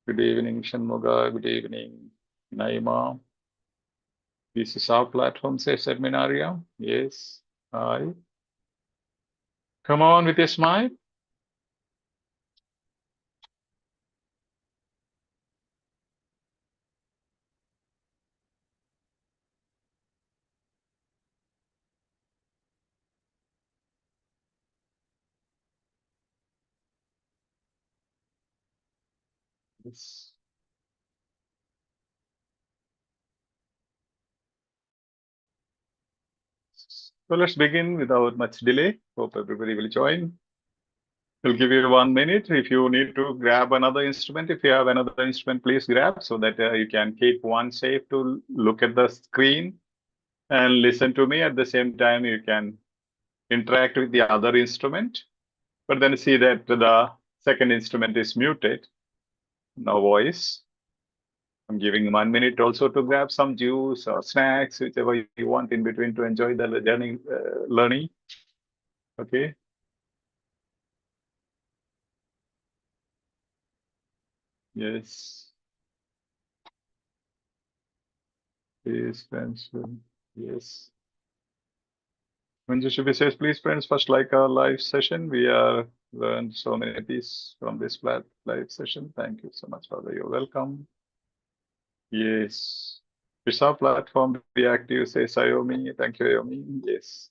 Good evening, Shanmuga. Good evening, Naima. This is our platform, says Adminaria. Yes. Hi. Come on with your smile. Yes. So let's begin without much delay. Hope everybody will join. We'll give you 1 minute. If you need to grab another instrument, if you have another instrument, please grab so that you can keep one safe to look at the screen and listen to me. At the same time, you can interact with the other instrument, but then see that the second instrument is muted. No voice. I'm giving 1 minute also to grab some juice or snacks, whichever you want in between to enjoy the learning. Okay. Yes. Please, friends. Yes. Manjushabi says, please, friends, first like our live session. We are learned so many pieces from this live session. Thank you so much, Father. You're welcome. Yes. It's our platform. Be active, say Sayomi. Thank you, Ayomi. Yes.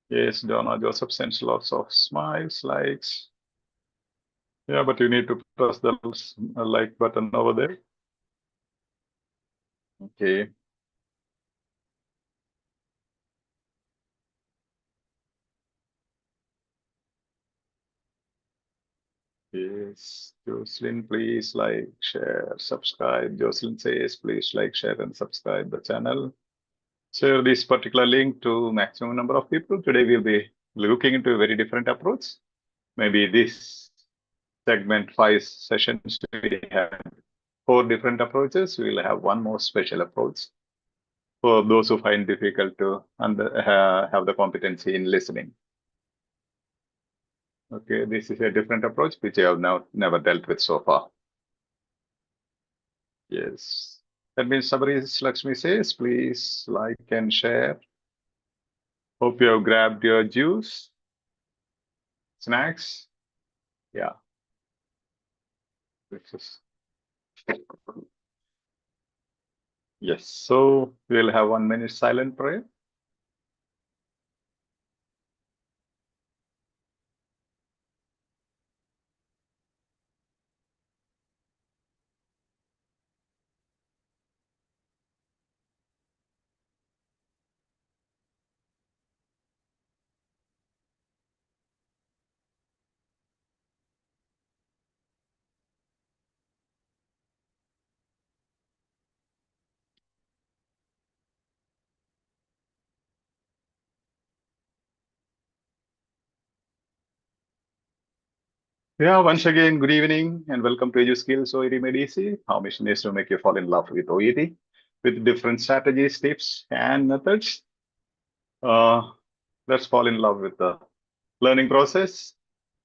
Yes, Donna Joseph sends lots of smiles, likes. Yeah, but you need to press the like button over there. Okay. Yes, Jocelyn, please like, share, subscribe. Jocelyn says, please like, share, and subscribe the channel. Share this particular link to maximum number of people. Today we'll be looking into a very different approach. Maybe this segment 5 sessions we have 4 different approaches. We'll have one more special approach for those who find difficult to have the competency in listening. Okay, this is a different approach which I have now never dealt with so far. Yes. That means Sabari Lakshmi says, please like and share. Hope you have grabbed your juice, snacks. Yeah. Yes. So we'll have 1 minute silent prayer. Yeah, once again, good evening and welcome to EduSkills OET Medici. Our mission is to make you fall in love with OET with different strategies, tips, and methods. Let's fall in love with the learning process.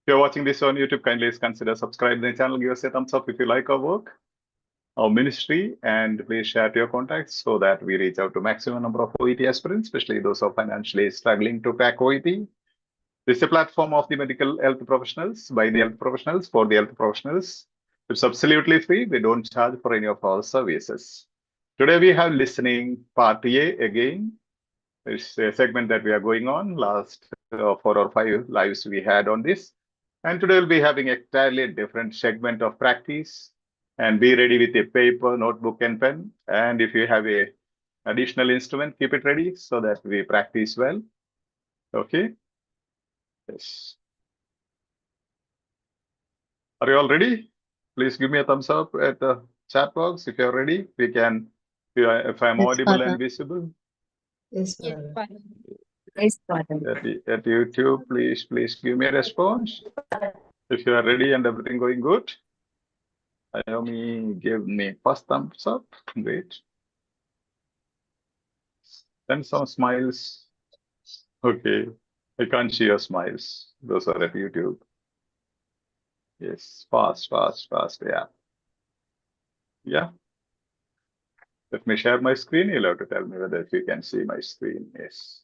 If you're watching this on YouTube, kindly consider subscribing to the channel. Give us a thumbs up if you like our work, our ministry, and please share to your contacts so that we reach out to maximum number of OET aspirants, especially those who are financially struggling to crack OET. This is a platform of the medical health professionals, by the health professionals, for the health professionals. It's absolutely free. We don't charge for any of our services. Today we have listening part A again. It's a segment that we are going on. Last 4 or 5 lives we had on this. And today we'll be having a entirely different segment of practice. And be ready with a paper, notebook, and pen. And if you have a additional instrument, keep it ready so that we practice well. Okay. Yes. Are you all ready? Please give me a thumbs up at the chat box if you're ready. We can, if I'm audible and visible. Yes, Father. Yes, Father. At YouTube, please give me a response. If you are ready and everything going good, Naomi give me first thumbs up. Great. Send some smiles. Okay. I can't see your smiles. Those are at YouTube. Yes. Fast. Yeah. Yeah. Let me share my screen. You'll have to tell me whether if you can see my screen. Yes.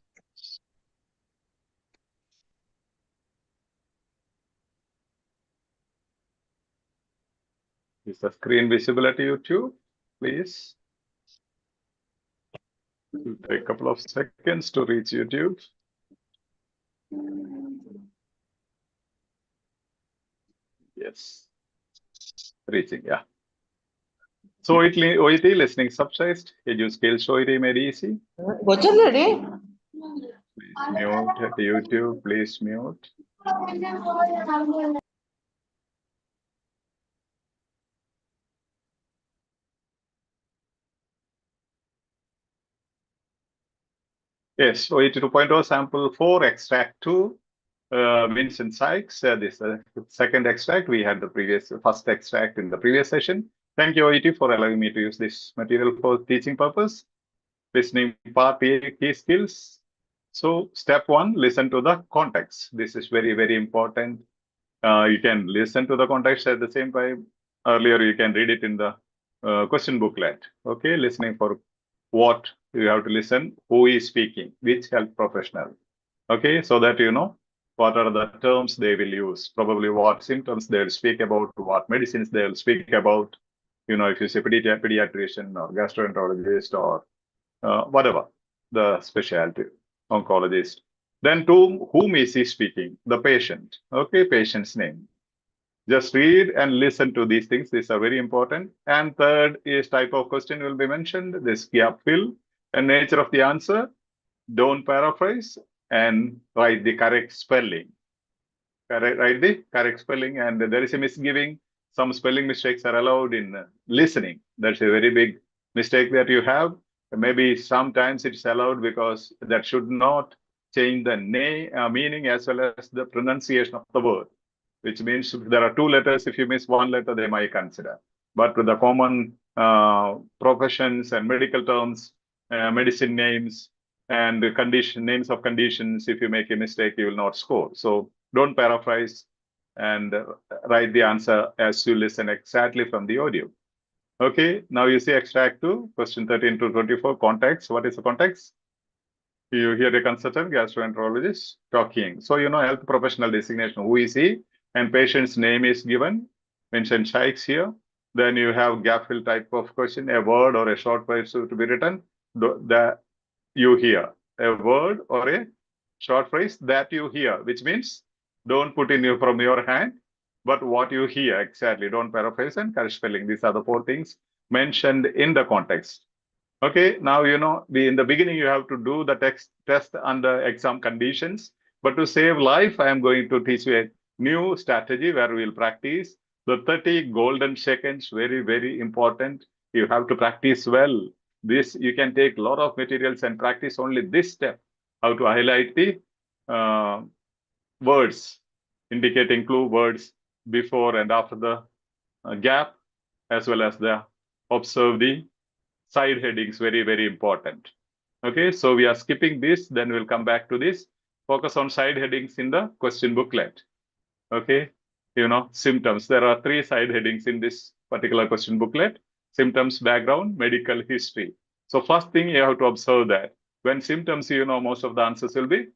Is the screen visible at YouTube? Please. It'll take a couple of seconds to reach YouTube. Yes. Reaching, yeah. So OET listening subsized. EduSkills OET made easy. Please mute at YouTube. Please mute. Yes, OET 2.0 sample 4 extract 2. Vincent Sykes. This second extract. We had the first extract in the previous session. Thank you, OET, for allowing me to use this material for teaching purpose. Listening part A, key skills. So step 1, listen to the context. This is very, very important. You can listen to the context at the same time. Earlier, you can read it in the question booklet. Okay, listening for what you have to listen, who is speaking, which health professional. Okay, so that you know what are the terms they will use, probably what symptoms they'll speak about, what medicines they'll speak about. You know, if you say pediatrician or gastroenterologist or whatever the specialty, oncologist. Then to whom is he speaking? The patient. Okay, patient's name. Just read and listen to these things. These are very important. And third is type of question will be mentioned. This gap fill and nature of the answer. Don't paraphrase and write the correct spelling. Write the correct spelling. And there is a misgiving. Some spelling mistakes are allowed in listening. That's a very big mistake that you have. Maybe sometimes it's allowed because that should not change the meaning as well as the pronunciation of the word, which means if there are 2 letters, if you miss 1 letter, they might consider. But with the common professions and medical terms, medicine names, and names of conditions, if you make a mistake, you will not score. So don't paraphrase and write the answer as you listen exactly from the audio. Okay, now you see extract 2, question 13 to 24, context. What is the context? You hear a consultant, gastroenterologist talking. So, you know, health professional designation, who is he? And patient's name is given, Vincent Sykes here. Then you have gap fill type of question, a word or a short phrase to be written that you hear. A word or a short phrase that you hear, which means don't put in from your hand, but what you hear exactly. Don't paraphrase and correct spelling. These are the 4 things mentioned in the context. Okay, now you know in the beginning you have to do the test under exam conditions. But to save life, I am going to teach you a new strategy where we will practice the 30 golden seconds. Very, very important. You have to practice well. This you can take a lot of materials and practice only this step. How to highlight the words, indicating clue words before and after the gap, as well as the observe the side headings, very, very important. Okay, so we are skipping this, then we'll come back to this. Focus on side headings in the question booklet. Okay, you know, symptoms. There are 3 side headings in this particular question booklet. Symptoms, background, medical history. So first thing you have to observe that when symptoms, you know, most of the answers will be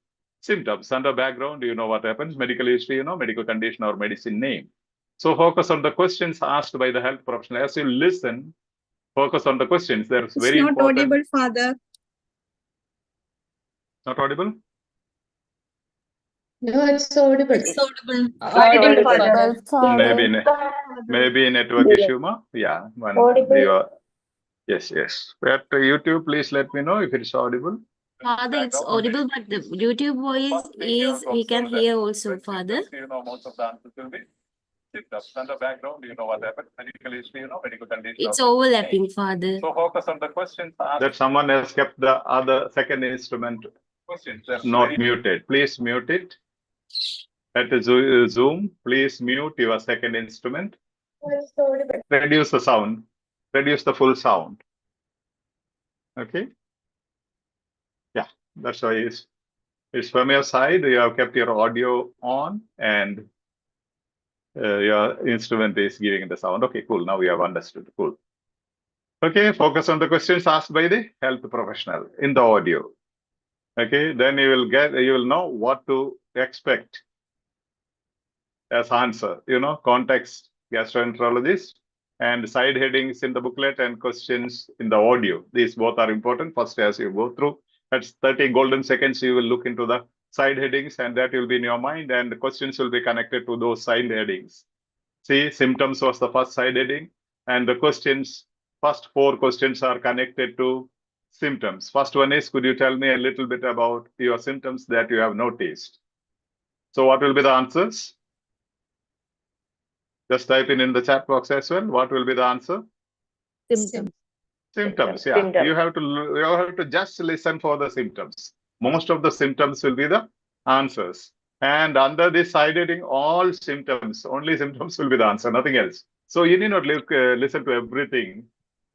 symptoms. Under background, you know what happens. Medical history, you know, medical condition or medicine name. So focus on the questions asked by the health professional. As you listen, focus on the questions. That's very important. It's not audible, Father. Not audible? No, it's audible. It's audible. Audible, Father. Maybe network issue, ma? Yeah. Yes. At YouTube, please let me know if it's audible. Father, it's audible, but the YouTube voice is we can hear also, Father. You know, most of the answers will be symptoms. Under background, you know what happened. Medical history, you know, medical condition. It's overlapping, Father. So focus on the questions. That someone has kept the other second instrument not muted. Please mute it. At Zoom, please mute your second instrument. Reduce the sound. Reduce the full sound. Okay. Yeah, that's why it's from your side. You have kept your audio on and your instrument is giving the sound. Okay, cool. Now we have understood. Cool. Okay, focus on the questions asked by the health professional in the audio. Okay, then you will know what to expect as answer. Context, gastroenterologist, and side headings in the booklet and questions in the audio. These both are important. First, as you go through, that's 30 golden seconds, you will look into the side headings, and that will be in your mind, and the questions will be connected to those side headings. See, symptoms was the first side heading, and the questions, first 4 questions are connected to symptoms. First one is, could you tell me a little bit about your symptoms that you have noticed? So what will be the answers? Just type in the chat box as well. What will be the answer? Symptoms. Symptoms, yeah. You have to just listen for the symptoms. Most of the symptoms will be the answers. And under this side heading, all symptoms, only symptoms will be the answer, nothing else. So you need not listen to everything.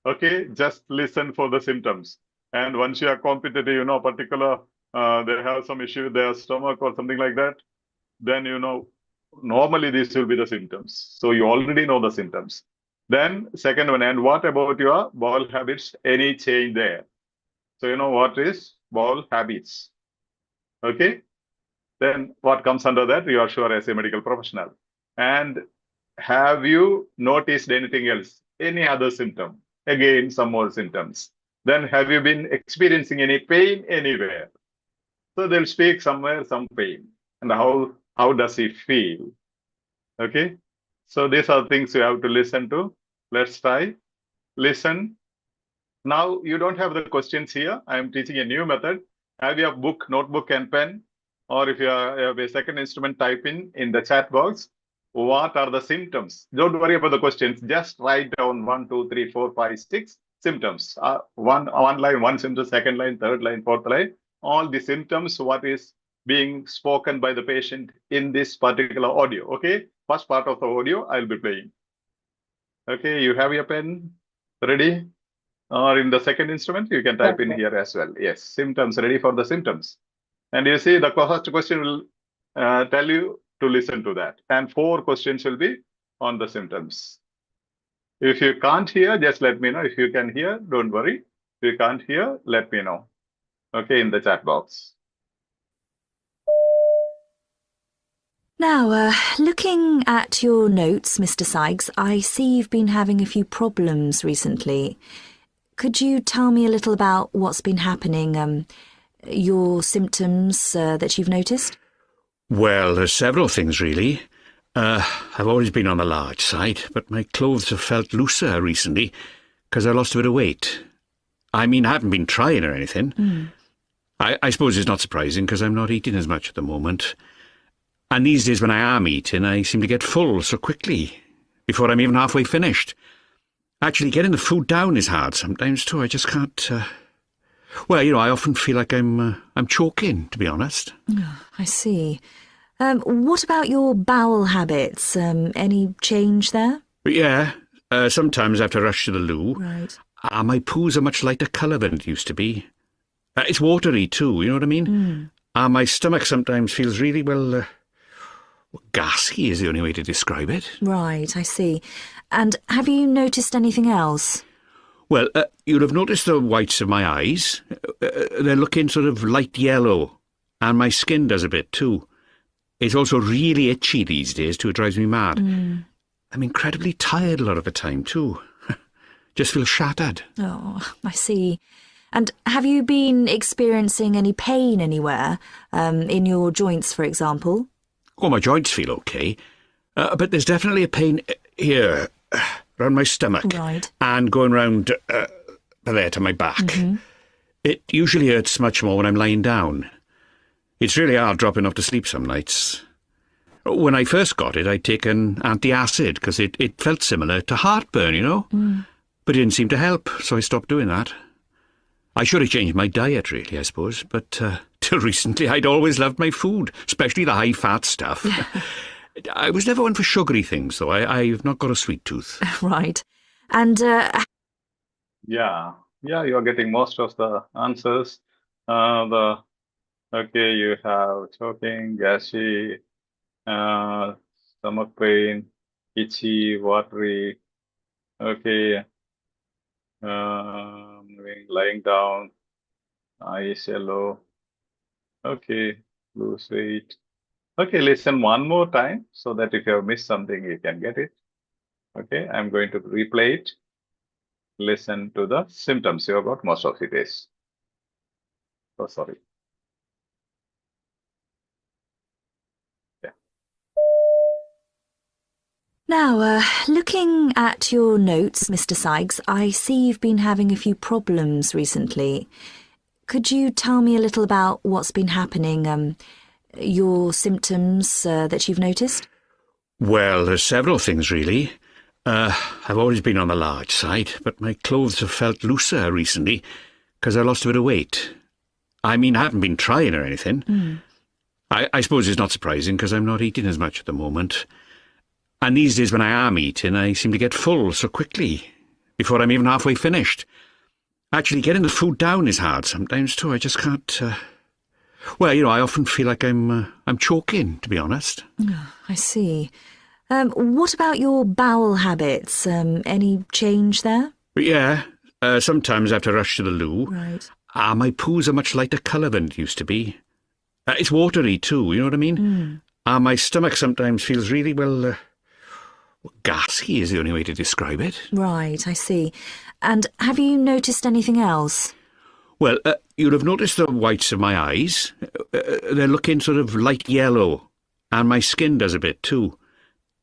Okay, just listen for the symptoms. And once you are competent, particular, they have some issue with their stomach or something like that, then normally these will be the symptoms. So you already know the symptoms. Then second one, and what about your bowel habits? Any change there? So what is bowel habits? Okay. Then what comes under that? You are sure as a medical professional. And have you noticed anything else? Any other symptom? Again, some more symptoms. Then have you been experiencing any pain anywhere? So they'll speak somewhere, some pain. And how does he feel? Okay. So these are things you have to listen to. Let's try. Listen. Now you don't have the questions here. I am teaching a new method. Have your book, notebook, and pen, or if you have a second instrument, type in the chat box. What are the symptoms? Don't worry about the questions. Just write down 1, 2, 3, 4, 5, 6 symptoms. One line, one symptom, second line, third line, fourth line. All the symptoms, what is being spoken by the patient in this particular audio. Okay. First part of the audio I'll be playing. Okay, you have your pen ready? Or in the second instrument, you can type in here as well. Yes, symptoms, ready for the symptoms. And you see the first question will tell you to listen to that. And 4 questions will be on the symptoms. If you can't hear, just let me know. If you can hear, don't worry. If you can't hear, let me know. Okay, in the chat box. Now, looking at your notes, Mr. Sykes, I see you've been having a few problems recently. Could you tell me a little about what's been happening, your symptoms that you've noticed? Well, there's several things, really. I've always been on the large side, but my clothes have felt looser recently because I lost a bit of weight. I mean, I haven't been trying or anything. I suppose it's not surprising because I'm not eating as much at the moment. And these days when I am eating, I seem to get full so quickly, before I'm even halfway finished. Actually, getting the food down is hard sometimes too. I just can't... Well, I often feel like I'm choking, to be honest. Oh, I see. What about your bowel habits? Any change there? Yeah, sometimes I have to rush to the loo. Right. My poos are much lighter colour than it used to be. It's watery too, you know what I mean? My stomach sometimes feels really, gassy is the only way to describe it. Right, I see. And have you noticed anything else? Well, you'll have noticed the whites of my eyes. They're looking sort of light yellow, and my skin does a bit too. It's also really itchy these days too. It drives me mad. I'm incredibly tired a lot of the time too. Just feel shattered. Oh, I see. And have you been experiencing any pain anywhere, in your joints, for example? Well, my joints feel okay, but there's definitely a pain here, around my stomach. Right. And going round there to my back. It usually hurts much more when I'm lying down. It's really hard dropping off to sleep some nights. When I first got it, I'd taken antacid because it felt similar to heartburn, But it didn't seem to help, so I stopped doing that. I should have changed my diet, really, I suppose, but till recently I'd always loved my food, especially the high-fat stuff. I was never one for sugary things, though. I've not got a sweet tooth. Right. And... Yeah, you're getting most of the answers. Okay, you have choking, gassy, stomach pain, itchy, watery. Okay. Lying down, eyes yellow. Okay, lose weight. Okay, listen one more time so that if you have missed something, you can get it. Okay, I'm going to replay it. Listen to the symptoms. You have got most of it is. Oh, sorry. Yeah. Now, looking at your notes, Mr. Sykes, I see you've been having a few problems recently. Could you tell me a little about what's been happening, your symptoms that you've noticed? Well, there's several things, really. I've always been on the large side, but my clothes have felt looser recently because I lost a bit of weight. I mean, I haven't been trying or anything. I suppose it's not surprising because I'm not eating as much at the moment. And these days when I am eating, I seem to get full so quickly, before I'm even halfway finished. Actually, getting the food down is hard sometimes too. I just can't... Well, you know, I often feel like I'm choking, to be honest. Oh, I see. What about your bowel habits? Any change there? Yeah, sometimes I have to rush to the loo. Right. My poos are much lighter colour than it used to be. It's watery too, you know what I mean? My stomach sometimes feels really, well, gassy is the only way to describe it. Right, I see. And have you noticed anything else? Well, you'll have noticed the whites of my eyes. They're looking sort of light yellow, and my skin does a bit too.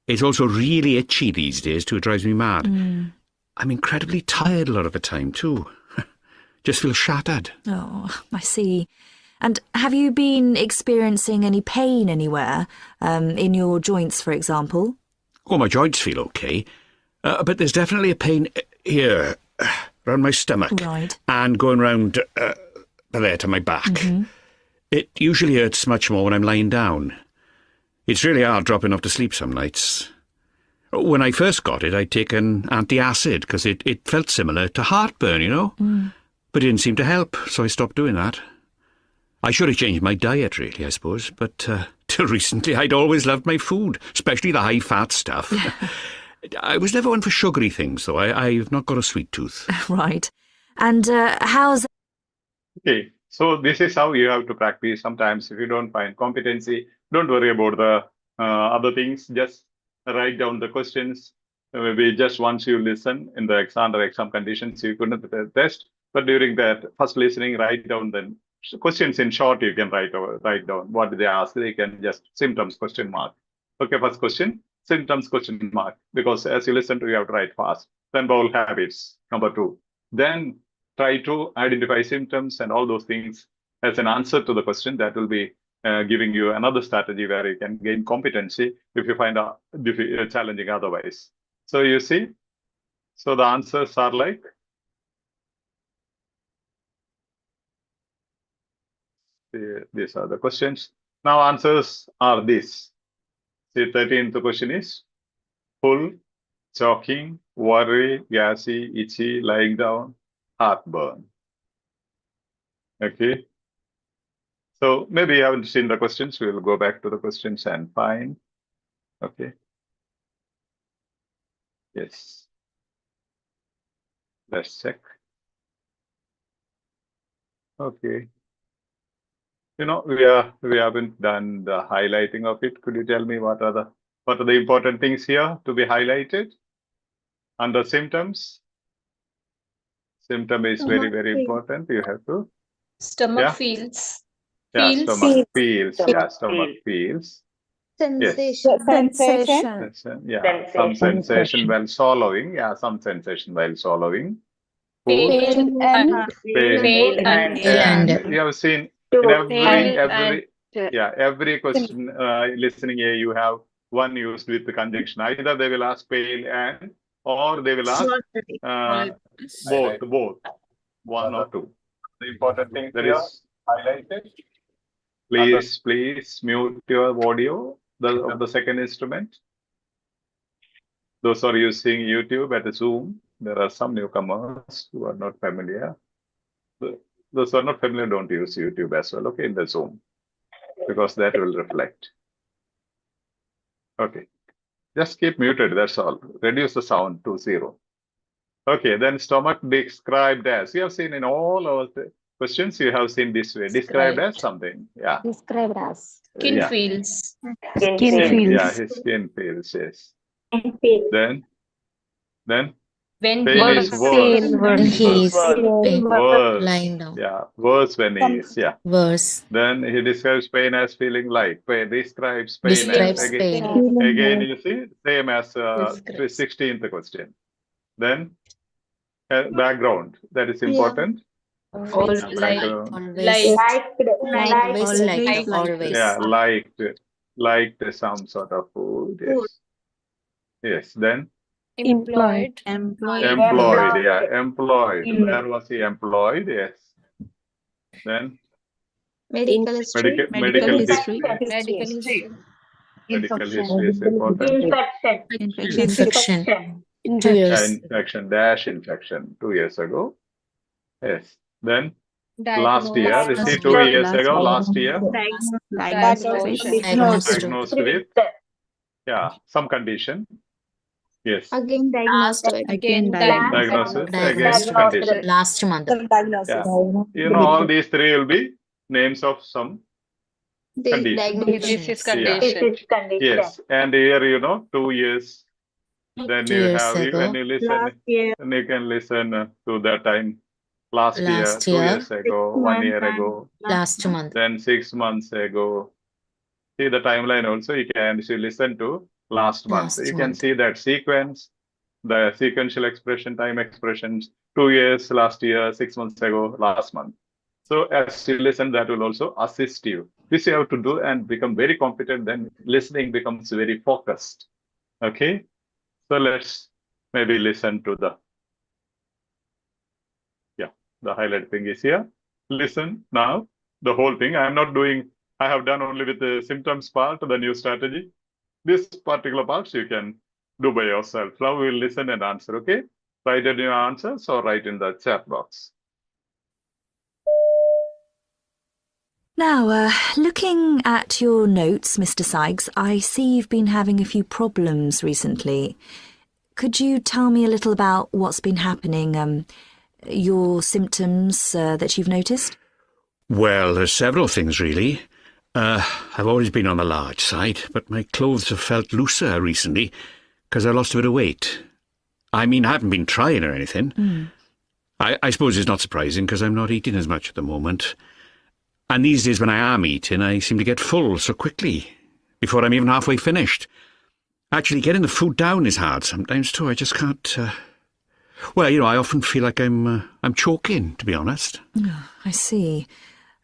It's also really itchy these days too. It drives me mad. I'm incredibly tired a lot of the time too. Just feel shattered. Oh, I see. And have you been experiencing any pain anywhere, in your joints, for example? Oh, my joints feel okay, but there's definitely a pain here, around my stomach. Right. And going round there to my back. It usually hurts much more when I'm lying down. It's really hard dropping off to sleep some nights. When I first got it, I'd taken anti-acid because it felt similar to heartburn, you know? But it didn't seem to help, so I stopped doing that. I should have changed my diet, really, I suppose, but till recently I'd always loved my food, especially the high-fat stuff. I was never one for sugary things, though. I've not got a sweet tooth. Right. And how's... Okay, so this is how you have to practice. Sometimes if you don't find competency, don't worry about the other things. Just write down the questions. Maybe just once you listen in the exam or exam conditions, you couldn't test. But during that first listening, write down the questions in short. You can write down what did they ask. They can just symptoms question mark. Okay, first question, symptoms question mark. Because as you listen to, you have to write fast. Then bowel habits, number 2. Then try to identify symptoms and all those things as an answer to the question. That will be giving you another strategy where you can gain competency if you find out challenging otherwise. So you see, so the answers are like, these are the questions. Now answers are this. See, 13th question is full, choking, worry, gassy, itchy, lying down, heartburn. Okay. So maybe you haven't seen the questions. We'll go back to the questions and find. Okay. Yes. Let's check. Okay. You know, we haven't done the highlighting of it. Could you tell me what are the important things here to be highlighted under symptoms? Symptom is very, very important. You have to. Stomach feels. Yeah, Feels. stomach feels. Yeah, stomach feels. Sensation. Sensation. Yeah, some sensation while swallowing. Yeah, some sensation while swallowing. Pain and Pain and you have seen in every question listening here, you have one used with the conjunction. Either they will ask pale and, or they will ask both, one or two. The important thing that is highlighted. Please mute your audio of the second instrument. Those are using YouTube at Zoom. There are some newcomers who are not familiar. Those who are not familiar don't use YouTube as well, okay, in the Zoom, because that will reflect. Okay, just keep muted, that's all. Reduce the sound to 0. Okay, then stomach described as. You have seen in all our questions, you have seen this way. Described as something. Yeah. Described as. Skin Yeah. feels. Skin, yeah, his skin feels, yes. Then When pain he is is worse. When he is Worse. lying down. Yeah, worse when he is. Yeah. Worse. Then he describes pain as feeling light. Pain describes pain Describes as pain. again. You see, same as Describes. 16th question. Then background, that is important. Always Background. always Liked. always. Yeah, liked some sort of food. Yes. Yes. Then Employed. employed. Yeah, employed. Where was he employed? Yes. Then Medical history. medical history. Medical history. Medical history is important. Infection. 2 Yeah, years. infection, infection 2 years ago. Yes. Then last Diagnosed. year, you see 2 years ago, last year, Diagnosed. diagnosed with, yeah, some condition. Yes. Again diagnosed with. Again Diagnosis against diagnosed condition. last month. Yeah. You know, all these three will be names of some The condition. diagnosis. Yeah. Yes. And here, you know, 2 years. Then 2 you years have, ago. when you listen, then you can listen to that time. Last year, Last 2 year. years ago, 1 year ago, Last month. then 6 months ago. See the timeline also, you can listen to last month. Last You can month. see that sequence, the sequential expression, time expressions, 2 years, last year, 6 months ago, last month. So as you listen, that will also assist you. This you have to do and become very competent, then listening becomes very focused. Okay, so let's maybe listen to the, yeah, the highlight thing is here. Listen now, the whole thing. I am not doing, I have done only with the symptoms part, the new strategy. This particular parts you can do by yourself. Now we will listen and answer, okay? Write in your answers or write in the chat box. Now, looking at your notes, Mr. Sykes, I see you've been having a few problems recently. Could you tell me a little about what's been happening, your symptoms that you've noticed? Well, there's several things, really. I've always been on the large side, but my clothes have felt looser recently because I lost a bit of weight. I mean, I haven't been trying or anything. I suppose it's not surprising because I'm not eating as much at the moment. And these days when I am eating, I seem to get full so quickly, before I'm even halfway finished. Actually, getting the food down is hard sometimes too. I just can't... Well, you know, I often feel like I'm choking, to be honest. Oh, I see.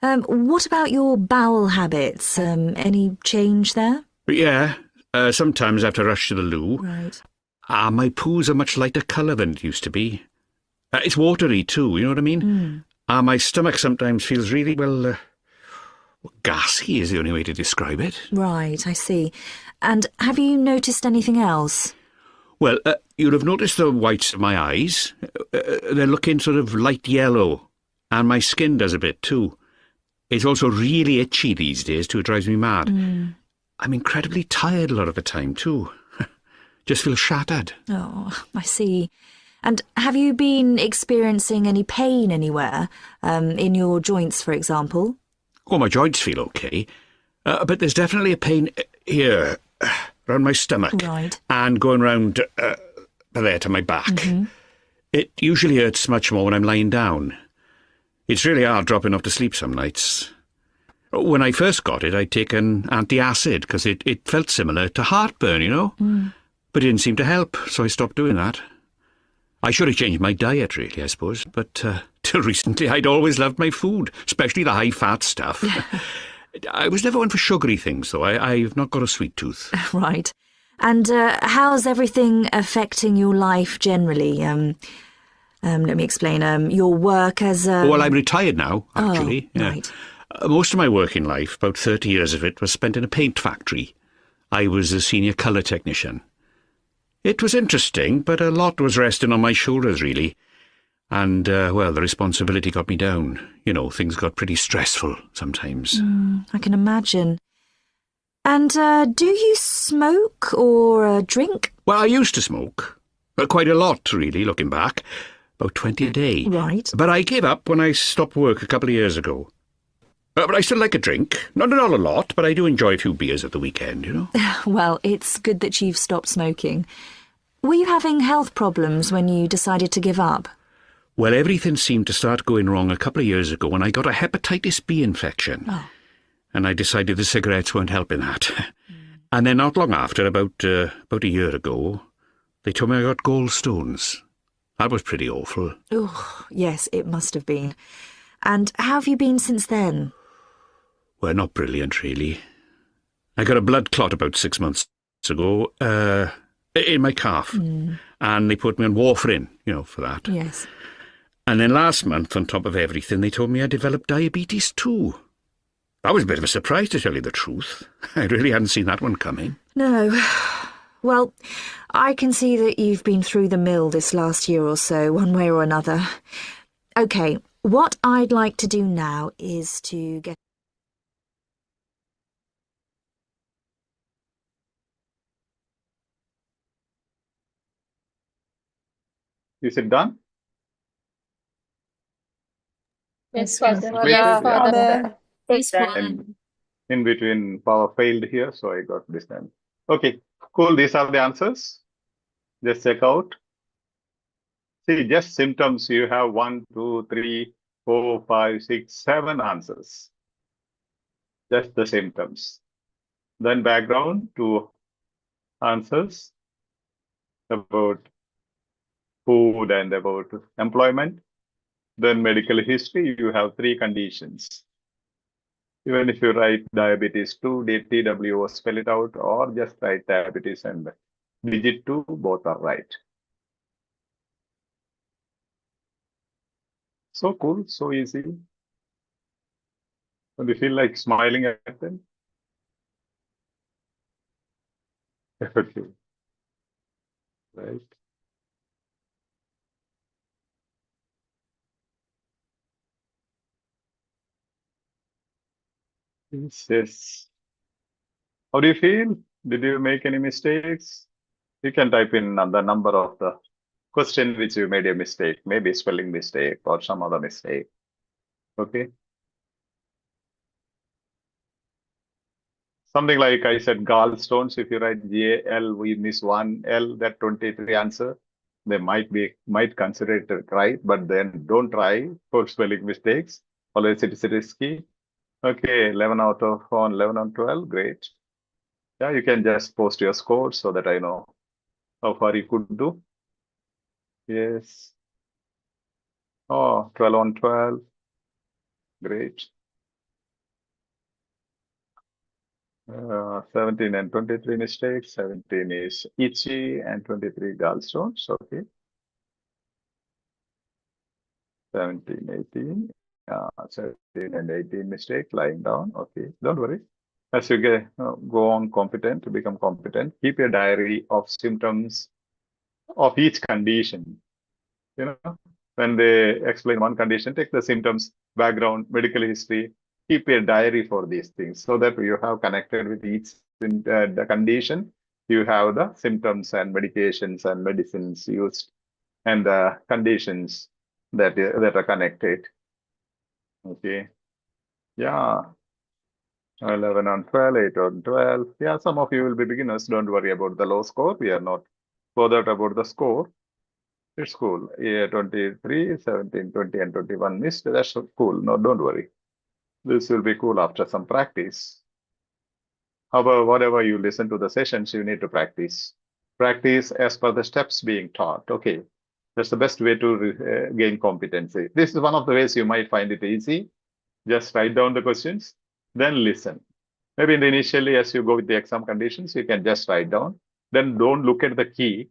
What about your bowel habits? Any change there? But yeah, sometimes I have to rush to the loo. Right. My poos are much lighter colour than it used to be. It's watery too, you know what I mean? My stomach sometimes feels really, well, gassy is the only way to describe it. Right, I see. And have you noticed anything else? Well, you'll have noticed the whites of my eyes. They're looking sort of light yellow, and my skin does a bit too. It's also really itchy these days too, it drives me mad. I'm incredibly tired a lot of the time too. Just feel shattered. Oh, I see. And have you been experiencing any pain anywhere, in your joints, for example? Oh, my joints feel okay, but there's definitely a pain here, around my stomach, Right. and going round there to my back. It usually hurts much more when I'm lying down. It's really hard dropping off to sleep some nights. When I first got it, I'd taken antacid because it felt similar to heartburn, you know, but it didn't seem to help, so I stopped doing that. I should have changed my diet, really, I suppose, but till recently I'd always loved my food, especially the high-fat stuff. I was never one for sugary things, though. I've not got a sweet tooth. Right. And how's everything affecting your life generally? Let me explain. Your work as a... Well, I'm retired now, actually. Oh, right. Most of my working life, about 30 years of it, was spent in a paint factory. I was a senior colour technician. It was interesting, but a lot was resting on my shoulders, really. And, well, the responsibility got me down. You know, things got pretty stressful sometimes. I can imagine. And do you smoke or drink? Well, I used to smoke. Well, quite a lot, really, looking back. About 20 a day. Right. But I gave up when I stopped work a couple of years ago. But I still like a drink. Not a lot, but I do enjoy a few beers at the weekend, you know. Well, it's good that you've stopped smoking. Were you having health problems when you decided to give up? Well, everything seemed to start going wrong a couple of years ago when I got a hepatitis B infection. Oh. And I decided the cigarettes weren't helping that. And then not long after, about a year ago, they told me I got gallstones. That was pretty awful. Oh, yes, it must have been. And how have you been since then? Well, not brilliant, really. I got a blood clot about 6 months ago, in my calf. And they put me on warfarin, for that. Yes. And then last month, on top of everything, they told me I developed diabetes too. That was a bit of a surprise, to tell you the truth. I really hadn't seen that one coming. No. Well, I can see that you've been through the mill this last year or so, one way or another. OK, what I'd like to do now is to get... Is it done? Yes, Father. Yes, Father. Yes, Father. And in between, power failed here, so I got this time. Okay, cool. These are the answers. Just check out. See, just symptoms. You have 1, 2, 3, 4, 5, 6, 7 answers. Just the symptoms. Then background, 2 answers about food and about employment. Then medical history, you have 3 conditions. Even if you write diabetes 2, TWO, spell it out, or just write diabetes and digit 2, both are right. So cool, so easy. Do you feel like smiling at them? Okay. Right. Yes. How do you feel? Did you make any mistakes? You can type in the number of the question which you made a mistake, maybe spelling mistake or some other mistake. Okay. Something like I said, gallstones. If you write GAL, we miss 1 L, that 23 answer. They might consider it right, but then don't try for spelling mistakes. Always it is risky. Okay, 11 out of 11 on 12, great. Yeah, you can just post your score so that I know how far you could do. Yes. Oh, 12 on 12. Great. 17 and 23 mistakes. 17 is itchy and 23 gallstones. Okay. 17, 18. 17 and 18 mistakes lying down. Okay, don't worry. As you go on competent, to become competent, keep a diary of symptoms of each condition. When they explain one condition, take the symptoms, background, medical history, keep a diary for these things so that you have connected with each the condition. You have the symptoms and medications and medicines used and the conditions that are connected. Okay. Yeah. 11 on 12, 8 on 12. Yeah, some of you will be beginners. Don't worry about the low score. We are not bothered about the score. It's cool. Yeah, 23, 17, 20, and 21 missed. That's cool. No, don't worry. This will be cool after some practice. However, whatever you listen to the sessions, you need to practice. Practice as per the steps being taught. Okay. That's the best way to gain competency. This is one of the ways you might find it easy. Just write down the questions, then listen. Maybe initially, as you go with the exam conditions, you can just write down. Then don't look at the key.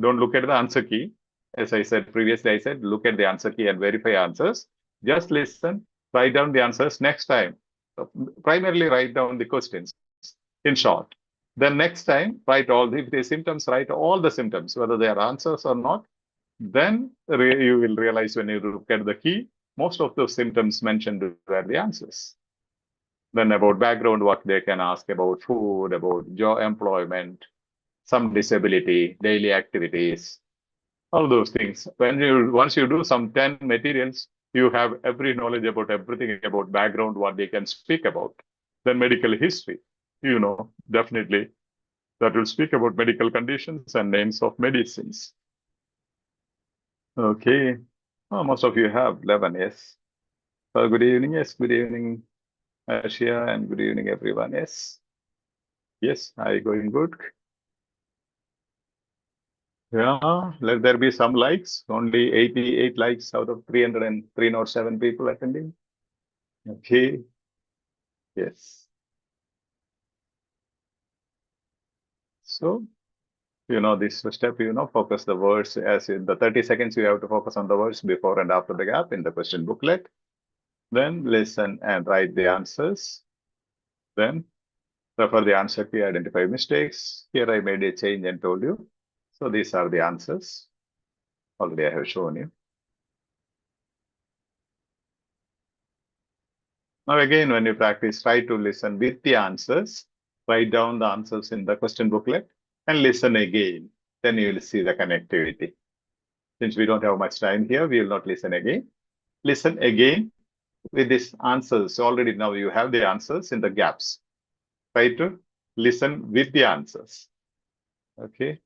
Don't look at the answer key. As I said previously, I said, look at the answer key and verify answers. Just listen, write down the answers next time. Primarily write down the questions in short. Then next time, write all the symptoms, write all the symptoms, whether they are answers or not. Then you will realize when you look at the key, most of those symptoms mentioned were the answers. Then about background, what they can ask about food, about job, employment, some disability, daily activities, all those things. Once you do some 10 materials, you have every knowledge about everything about background, what they can speak about. Then medical history, definitely that will speak about medical conditions and names of medicines. Okay. Oh, most of you have 11, yes. Good evening, yes. Good evening, Asia, and good evening, everyone. Yes. Yes, going good. Yeah, let there be some likes. Only 88 likes out of 307 people attending. Okay. Yes. So, this step, focus the words as in the 30 seconds, you have to focus on the words before and after the gap in the question booklet. Then listen and write the answers. Then refer the answer key, identify mistakes. Here I made a change and told you. So these are the answers. Already I have shown you. Now again, when you practice, try to listen with the answers. Write down the answers in the question booklet and listen again. Then you will see the connectivity. Since we don't have much time here, we will not listen again. Listen again with these answers. Already now you have the answers in the gaps. Try to listen with the answers. Okay.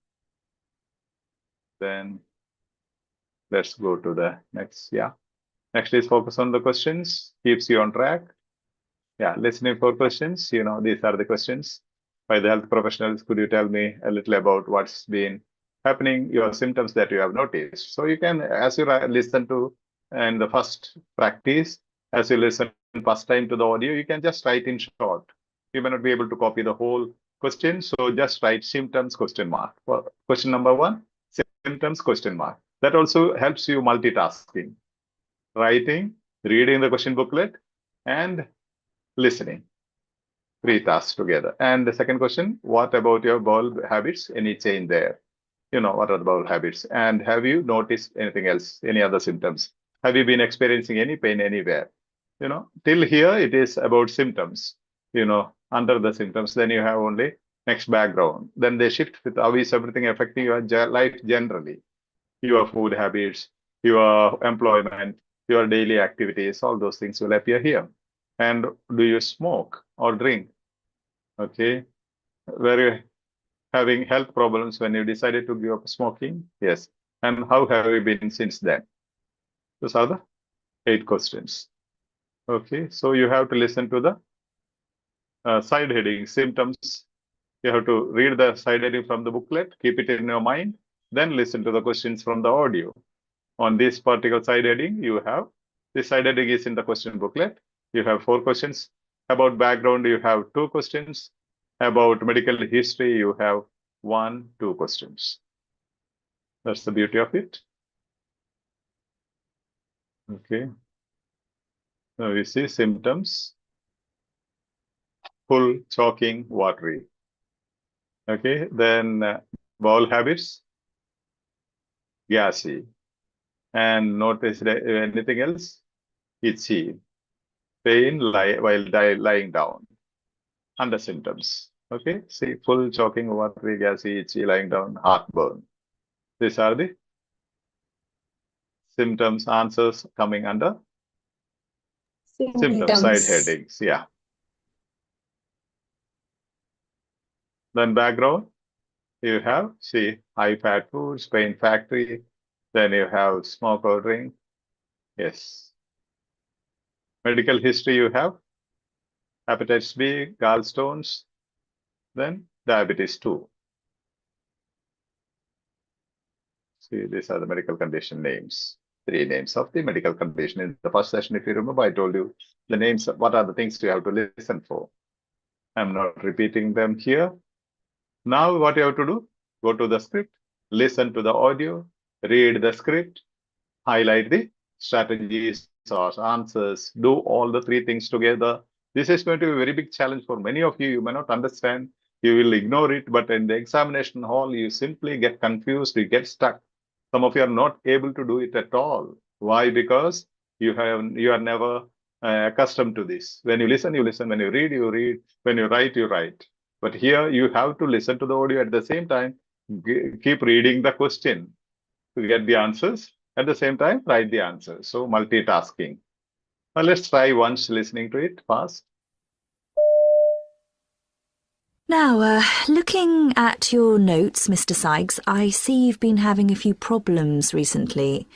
Then let's go to the next. Yeah. Next is focus on the questions. Keeps you on track. Yeah. Listening for questions. These are the questions. By the health professionals, could you tell me a little about what's been happening, your symptoms that you have noticed? So you can, as you listen to and the first practice, as you listen first time to the audio, you can just write in short. You may not be able to copy the whole question, so just write symptoms question mark. For question number 1, symptoms question mark. That also helps you multitasking, writing, reading the question booklet, and listening. 3 tasks together. And the second question, what about your bowel habits? Any change there? What are the bowel habits? And have you noticed anything else? Any other symptoms? Have you been experiencing any pain anywhere? Till here it is about symptoms. Under the symptoms, then you have only next background. Then they shift with how is everything affecting your life generally? Your food habits, your employment, your daily activities, all those things will appear here. And do you smoke or drink? Okay. Were you having health problems when you decided to give up smoking? Yes. And how have you been since then? Those are the 8 questions. Okay. So you have to listen to the side heading, symptoms. You have to read the side heading from the booklet, keep it in your mind, then listen to the questions from the audio. On this particular side heading, you have this side heading is in the question booklet. You have 4 questions. About background, you have 2 questions. About medical history, you have 1, 2 questions. That's the beauty of it. Okay. Now you see symptoms. Full, choking, watery. Okay. Then bowel habits. Gassy. And notice anything else? Itchy. Pain while lying down. Under symptoms. Okay. See, full, choking, watery, gassy, itchy, lying down, heartburn. These are the symptoms, answers coming under symptoms, side headings. Yeah. Then background, you have, see, high fat foods, pain factory. Then you have smoke or drink. Yes. Medical history, you have hepatitis B, gallstones, then diabetes 2. See, these are the medical condition names. 3 names of the medical condition. In the first session, if you remember, I told you the names, what are the things you have to listen for. I'm not repeating them here. Now what you have to do, go to the script, listen to the audio, read the script, highlight the strategies or answers, do all the 3 things together. This is going to be a very big challenge for many of you. You may not understand, you will ignore it, but in the examination hall, you simply get confused, you get stuck. Some of you are not able to do it at all. Why? Because you are never accustomed to this. When you listen, you listen. When you read, you read. When you write, you write. But here you have to listen to the audio at the same time. keep reading the question to get the answers. At the same time, write the answers. So multitasking. Now let's try once listening to it fast. Now, looking at your notes, Mr. Sykes, I see you've been having a few problems recently.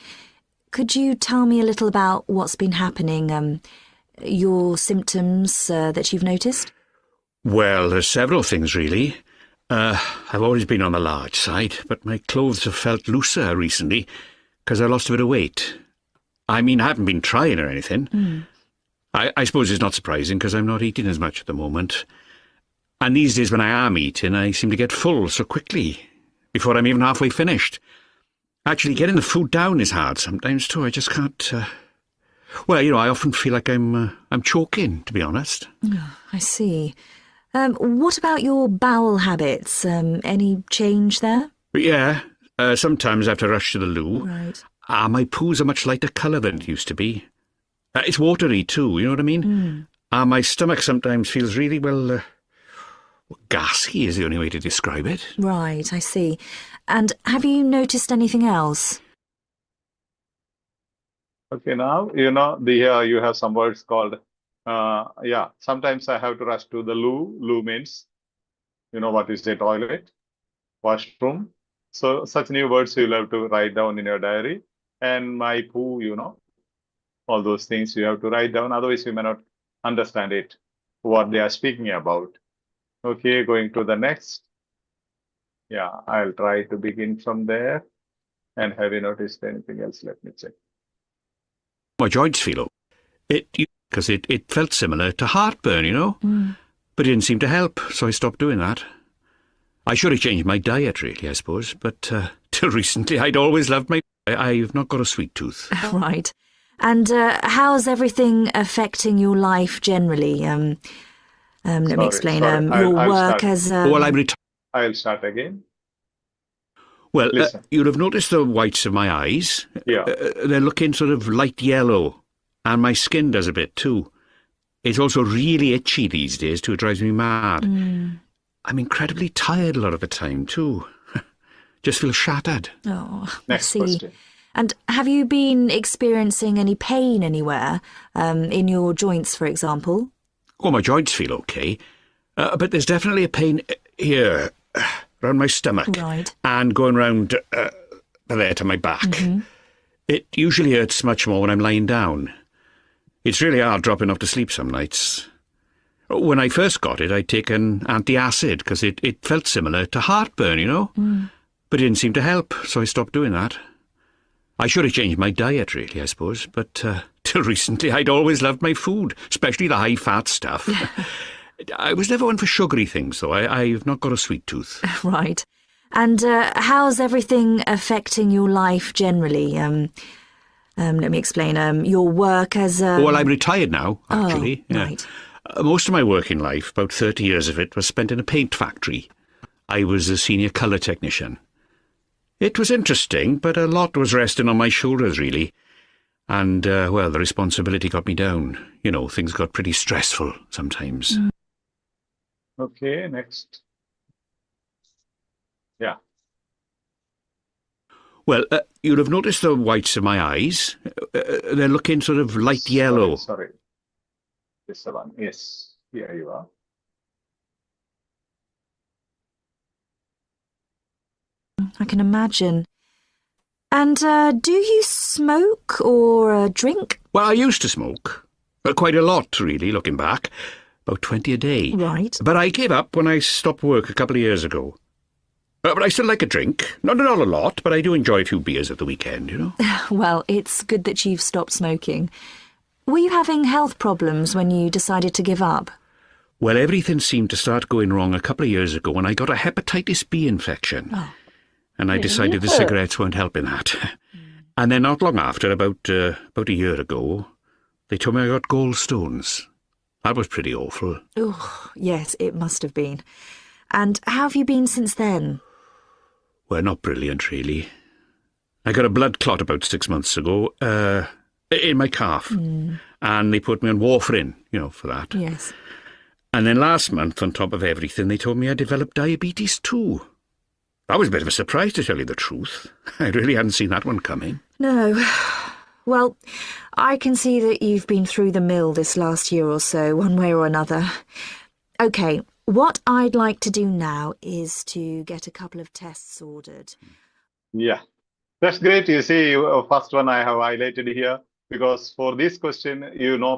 Could you tell me a little about what's been happening, your symptoms that you've noticed? Well, there's several things, really. I've always been on the large side, but my clothes have felt looser recently because I lost a bit of weight. I mean, I haven't been trying or anything. I suppose it's not surprising because I'm not eating as much at the moment. And these days when I am eating, I seem to get full so quickly, before I'm even halfway finished. Actually, getting the food down is hard sometimes too. I just can't... Well, I often feel like I'm choking, to be honest. Oh, I see. What about your bowel habits? Any change there? Yeah, sometimes I have to rush to the loo. Right. My poos are much lighter colour than it used to be. It's watery too, you know what I mean? My stomach sometimes feels really, gassy is the only way to describe it. Right, I see. And have you noticed anything else? Okay, now, here you have some words called, sometimes I have to rush to the loo. Loo means, what is the toilet, washroom. So such new words you'll have to write down in your diary. And my poo, all those things you have to write down. Otherwise, you may not understand it, what they are speaking about. Okay, going to the next. Yeah, I'll try to begin from there. And have you noticed anything else? Let me check. My joints feel okay. Because it felt similar to heartburn, But it didn't seem to help, so I stopped doing that. I should have changed my diet, really, I suppose. But till recently, I'd always loved I've not got a sweet tooth. Right. And how's everything affecting your life generally? Let me explain. Your work as... Well, I'm retired. I'll start again. Well, Listen. you'll have noticed the whites of my eyes. Yeah. They're looking sort of light yellow, and my skin does a bit too. It's also really itchy these days too. It drives me mad. I'm incredibly tired a lot of the time too. Just feel shattered. Oh, Next I see. question. And have you been experiencing any pain anywhere, in your joints, for example? Oh, my joints feel okay. But there's definitely a pain here, around my stomach. Right. And going round there to my back. It usually hurts much more when I'm lying down. It's really hard dropping off to sleep some nights. When I first got it, I'd taken antacid because it felt similar to heartburn, But it didn't seem to help, so I stopped doing that. I should have changed my diet, really, I suppose. But till recently, I'd always loved my food, especially the high-fat stuff. I was never one for sugary things, though. I've not got a sweet tooth. Right. And how's everything affecting your life generally? Let me explain. Your work as... Well, I'm retired now, actually. Oh, right. Most of my working life, about 30 years of it, was spent in a paint factory. I was a senior colour technician. It was interesting, but a lot was resting on my shoulders, really. And, the responsibility got me down. Things got pretty stressful sometimes. Okay, next. Yeah. Well, you'll have noticed the whites of my eyes. They're looking sort of light yellow. Sorry. This one. Yes. Here you are. I can imagine. And do you smoke or drink? Well, I used to smoke. Quite a lot, really, looking back. About 20 a day. Right. But I gave up when I stopped work a couple of years ago. But I still like a drink. Not a lot, but I do enjoy a few beers at the weekend, Well, it's good that you've stopped smoking. Were you having health problems when you decided to give up? Well, everything seemed to start going wrong a couple of years ago when I got a hepatitis B infection. Oh. And I decided the cigarettes weren't helping that. And then not long after, about a year ago, they told me I got gallstones. That was pretty awful. Oh, yes, it must have been. And how have you been since then? Well, not brilliant, really. I got a blood clot about 6 months ago, in my calf. And they put me on warfarin, for that. Yes. And then last month, on top of everything, they told me I developed diabetes too. That was a bit of a surprise, to tell you the truth. I really hadn't seen that one coming. No. Well, I can see that you've been through the mill this last year or so, one way or another. OK, what I'd like to do now is to get a couple of tests ordered. Yeah, that's great. You see, first one I have highlighted here, because for this question,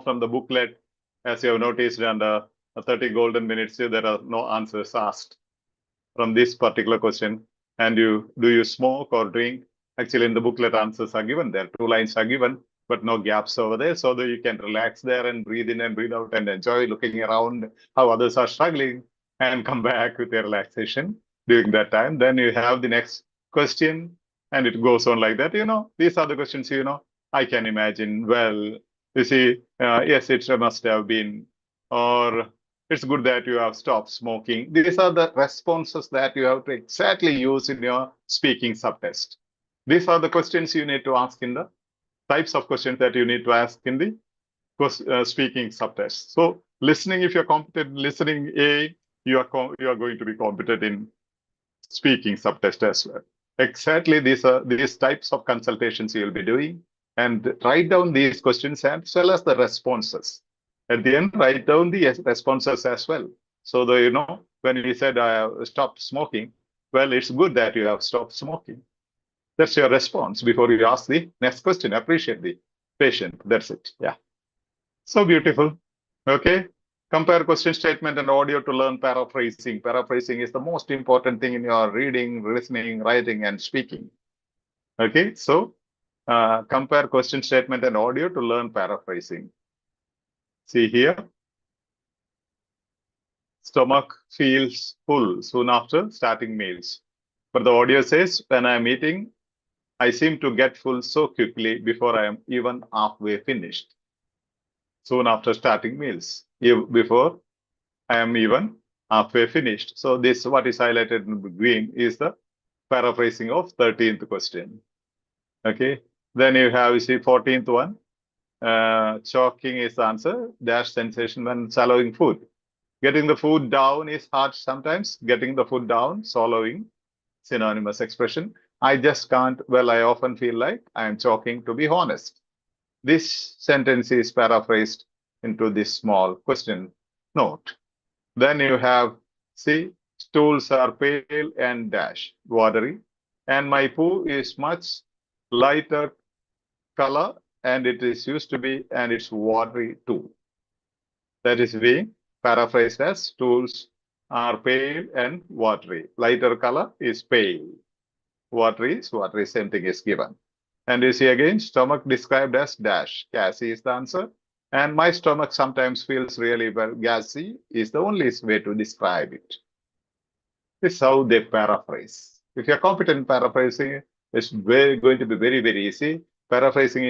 from the booklet, as you have noticed, under 30 golden minutes, there are no answers asked from this particular question. And do you smoke or drink? Actually, in the booklet, answers are given there. 2 lines are given, but no gaps over there, so that you can relax there and breathe in and breathe out and enjoy looking around how others are struggling and come back with your relaxation during that time. Then you have the next question, and it goes on like that. These are the questions, I can imagine. Well, you see, yes, it must have been, or it's good that you have stopped smoking. These are the responses that you have to exactly use in your speaking subtest. These are the questions you need to ask in the types of questions that you need to ask in the speaking subtest. So listening, if you're competent in listening A, you are going to be competent in speaking subtest as well. Exactly these types of consultations you will be doing, and write down these questions as well as the responses. At the end, write down the responses as well. So that, when you said I have stopped smoking, well, it's good that you have stopped smoking. That's your response before you ask the next question. Appreciate the patient. That's it. Yeah. So beautiful. Okay. Compare question statement and audio to learn paraphrasing. Paraphrasing is the most important thing in your reading, listening, writing, and speaking. Okay. So compare question statement and audio to learn paraphrasing. See here. Stomach feels full soon after starting meals. But the audio says, when I am eating, I seem to get full so quickly before I am even halfway finished. Soon after starting meals, before I am even halfway finished. So this, what is highlighted in green, is the paraphrasing of 13th question. Okay. Then you have, 14th one. Choking is the answer. Dash sensation when swallowing food. Getting the food down is hard sometimes. Getting the food down, swallowing, synonymous expression. I just can't. Well, I often feel like I am choking, to be honest. This sentence is paraphrased into this small question note. Then you have, stools are pale and dash, watery, and my poo is much lighter color, and it is used to be, and it's watery too. That is being paraphrased as stools are pale and watery. Lighter color is pale. Watery, same thing is given. And you see again, stomach described as dash. Gassy is the answer. And my stomach sometimes feels really well. Gassy is the only way to describe it. This is how they paraphrase. If you're competent in paraphrasing, it's going to be very, very easy. Paraphrasing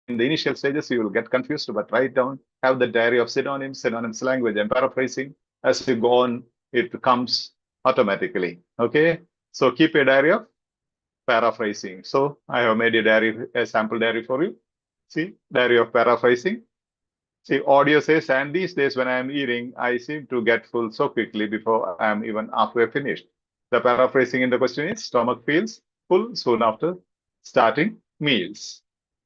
in the initial stages, you will get confused, but write down, have the diary of synonyms language, and paraphrasing. As you go on, it comes automatically. Okay. So keep a diary of paraphrasing. So I have made a sample diary for you. See, diary of paraphrasing. See, audio says, and these days when I am eating, I seem to get full so quickly before I am even halfway finished. The paraphrasing in the question is, stomach feels full soon after starting meals.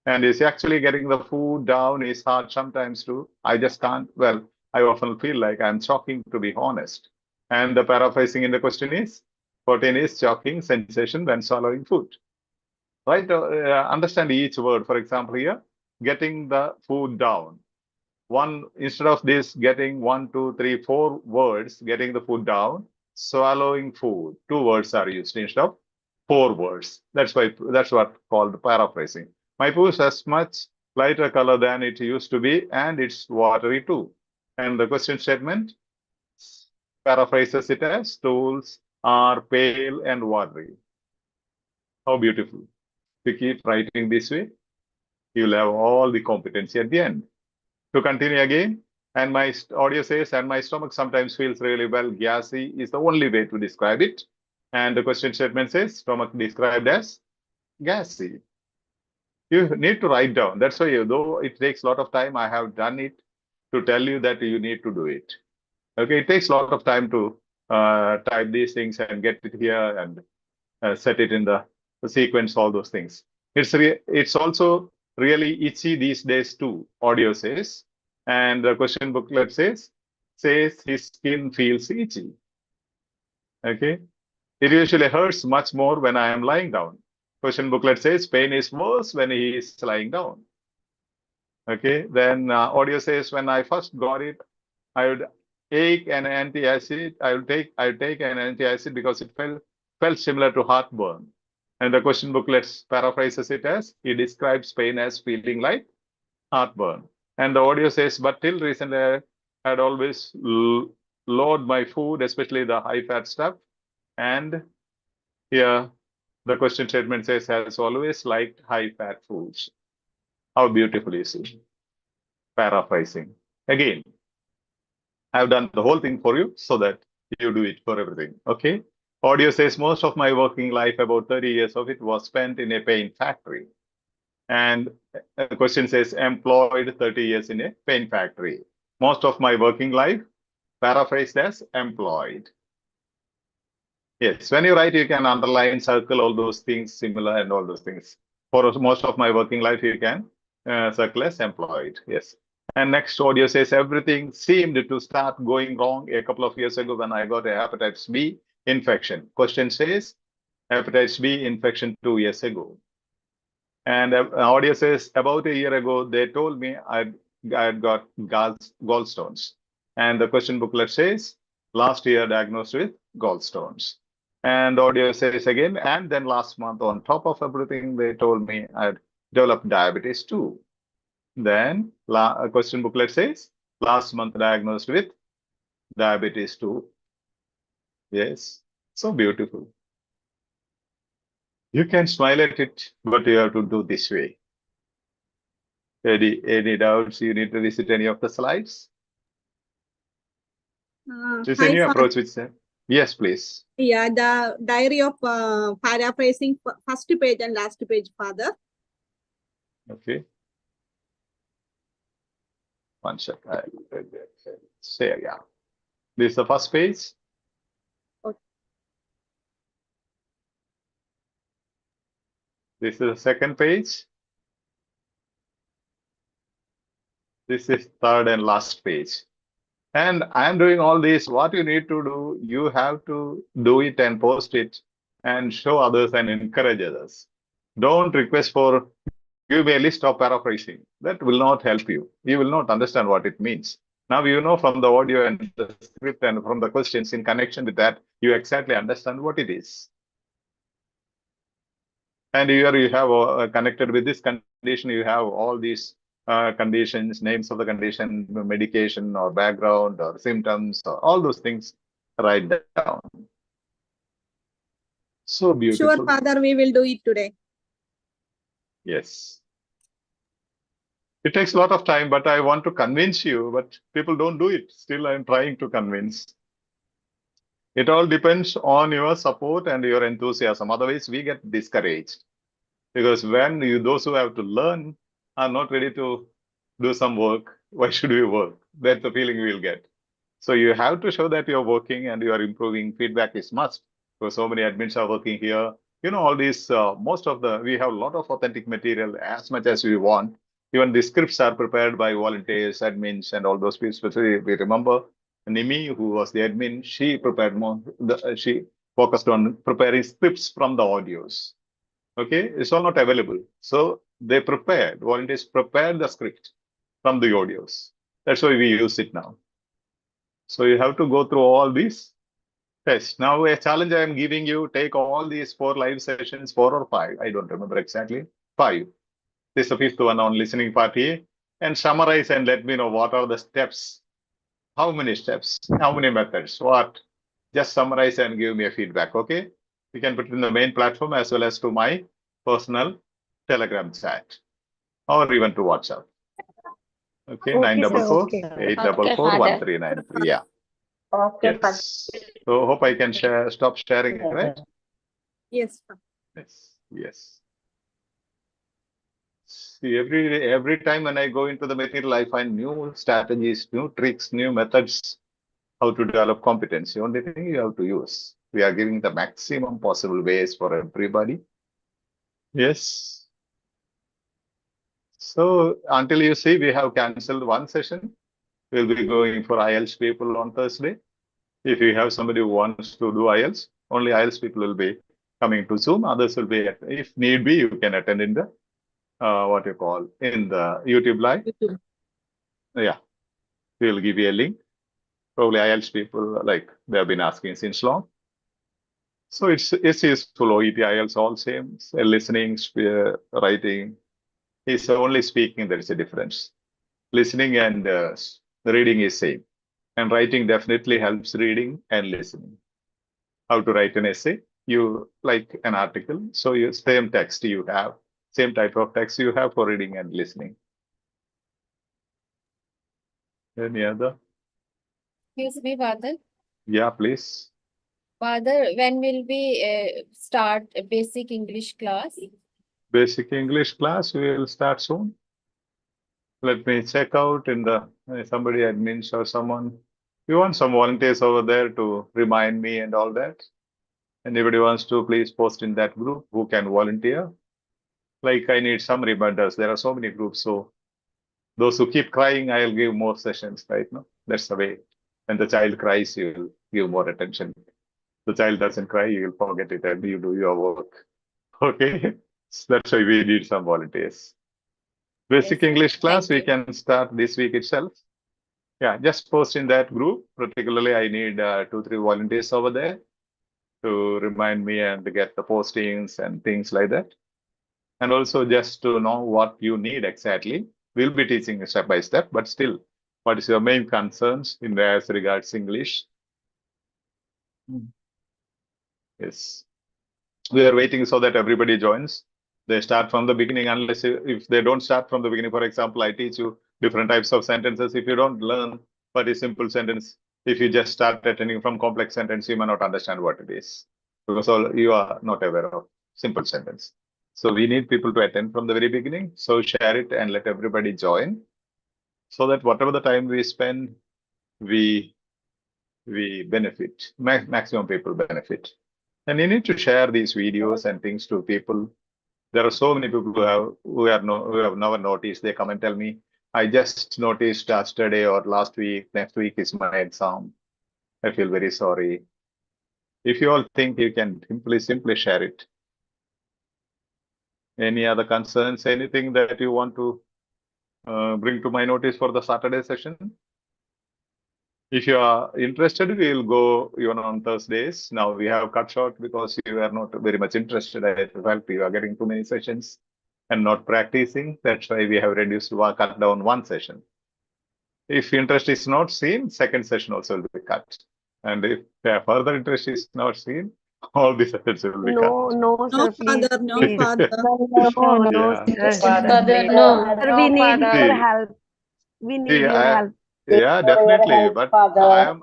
And is actually getting the food down is hard sometimes too. I just can't. Well, I often feel like I'm choking, to be honest. And the paraphrasing in the question is, 14 is choking sensation when swallowing food. Right? Understand each word. For example, here, getting the food down. Instead of this, getting 1, 2, 3, 4 words, getting the food down, swallowing food. 2 words are used instead of 4 words. That's what called paraphrasing. My poo has much lighter color than it used to be, and it's watery too. And the question statement paraphrases it as, stools are pale and watery. How beautiful. If you keep writing this way, you'll have all the competency at the end. To continue again, and my audio says, and my stomach sometimes feels really well. Gassy is the only way to describe it. And the question statement says, stomach described as gassy. You need to write down. That's why, though it takes a lot of time, I have done it to tell you that you need to do it. Okay, it takes a lot of time to type these things and get it here and set it in the sequence, all those things. It's also really itchy these days too, audio says. And the question booklet says his skin feels itchy. Okay. It usually hurts much more when I am lying down. Question booklet says pain is worse when he is lying down. Okay. Then audio says when I first got it, I would take an antacid. I would take an antacid because it felt similar to heartburn. And the question booklet paraphrases it as he describes pain as feeling like heartburn. And the audio says, but till recently, I had always lowered my food, especially the high-fat stuff. And here, the question statement says, has always liked high-fat foods. How beautiful is it? Paraphrasing. Again, I've done the whole thing for you so that you do it for everything. Okay. Audio says most of my working life, about 30 years of it, was spent in a paint factory. And the question says employed 30 years in a paint factory. Most of my working life, paraphrased as employed. Yes, when you write, you can underline, circle all those things, similar and all those things. For most of my working life, you can circle as employed. Yes. And next audio says everything seemed to start going wrong a couple of years ago when I got a hepatitis B infection. Question says hepatitis B infection 2 years ago. And audio says about a year ago, they told me I had got gallstones. And the question booklet says last year diagnosed with gallstones. And audio says again, and then last month, on top of everything, they told me I had developed diabetes too. Then a question booklet says last month diagnosed with diabetes too. Yes, so beautiful. You can smile at it, but you have to do this way. Any doubts? You need to visit any of the slides? Is Hi, any Father. approach which yes, please. Yeah, the diary of paraphrasing, first page and last page, Father. Okay. One sec. Say yeah. This is the first page. Okay. This is the second page. This is third and last page. And I am doing all this. What you need to do, you have to do it and post it and show others and encourage others. Don't request for give me a list of paraphrasing. That will not help you. You will not understand what it means. Now you know from the audio and the script and from the questions in connection with that, you exactly understand what it is. And here you have connected with this condition, you have all these conditions, names of the condition, medication or background or symptoms, or all those things, write down. So beautiful. Sure, Father, we will do it today. Yes. It takes a lot of time, but I want to convince you, but people don't do it. Still, I'm trying to convince. It all depends on your support and your enthusiasm. Otherwise, we get discouraged. Because when those who have to learn are not ready to do some work, why should we work? That's the feeling we'll get. So you have to show that you're working and you are improving. Feedback is must. Because so many admins are working here. You know, all these, we have a lot of authentic material as much as we want. Even the scripts are prepared by volunteers, admins, and all those people. Especially, we remember Nimi, who was the admin, she prepared more, she focused on preparing scripts from the audios. Okay, it's all not available. So they prepared, volunteers prepared the script from the audios. That's why we use it now. So you have to go through all these tests. Now a challenge I am giving you, take all these 4 live sessions, 4 or 5, I don't remember exactly, 5. This is the 5th one on listening party, and summarize and let me know what are the steps. How many steps? How many methods? What? Just summarize and give me a feedback, okay? You can put it in the main platform as well as to my personal Telegram chat or even to WhatsApp. Okay, 944 844 1393. Yeah. Okay, Yes. So hope I can stop sharing it, right? Yes, Father. Yes. Yes. See, every time when I go into the material, I find new strategies, new tricks, new methods how to develop competence. The only thing you have to use. We are giving the maximum possible ways for everybody. Yes. So until you see, we have cancelled one session. We'll be going for IELTS people on Thursday. If you have somebody who wants to do IELTS, only IELTS people will be coming to Zoom. Others will be, if need be, you can attend in the, in the YouTube live. YouTube. Yeah, we'll give you a link. Probably IELTS people, like they have been asking since long. So it's useful. OET IELTS all same. Listening, writing. It's only speaking there is a difference. Listening and reading is same. And writing definitely helps reading and listening. How to write an essay? You like an article. So you same text you have, same type of text you have for reading and listening. Any other? Excuse me, Father. Yeah, please. Father, when will we start a basic English class? Basic English class, we will start soon. Let me check out in the somebody admins or someone. We want some volunteers over there to remind me and all that. Anybody wants to please post in that group who can volunteer. Like I need some reminders. There are so many groups. So those who keep crying, I'll give more sessions right now. That's the way. When the child cries, you'll give more attention. The child doesn't cry, you'll forget it and you do your work. Okay. So that's why we need some volunteers. Basic Yes, English class, we thank you. can start this week itself. Yeah, just post in that group. Particularly, I need 2-3 volunteers over there to remind me and to get the postings and things like that. And also just to know what you need exactly. We'll be teaching step by step, but still, what is your main concerns in as regards English? Yes. We are waiting so that everybody joins. They start from the beginning, unless if they don't start from the beginning. For example, I teach you different types of sentences. If you don't learn what is simple sentence, if you just start attending from complex sentence, you may not understand what it is because you are not aware of simple sentence. So we need people to attend from the very beginning. So share it and let everybody join so that whatever the time we spend, we benefit, maximum people benefit. And you need to share these videos and things to people. There are so many people who have never noticed. They come and tell me, I just noticed yesterday or last week, next week is my exam. I feel very sorry. If you all think you can simply share it. Any other concerns, anything that you want to bring to my notice for the Saturday session? If you are interested, we will go even on Thursdays. Now we have cut short because you are not very much interested. I felt you are getting too many sessions and not practicing. That's why we have reduced, cut down one session. If interest is not seen, second session also will be cut. And if further interest is not seen, all the sessions will be cut. No, sir, please. Father, no, please. Father. No, Yeah. sir. Father, no. Sir, we need See, your help. We need your help. Yeah, definitely. But I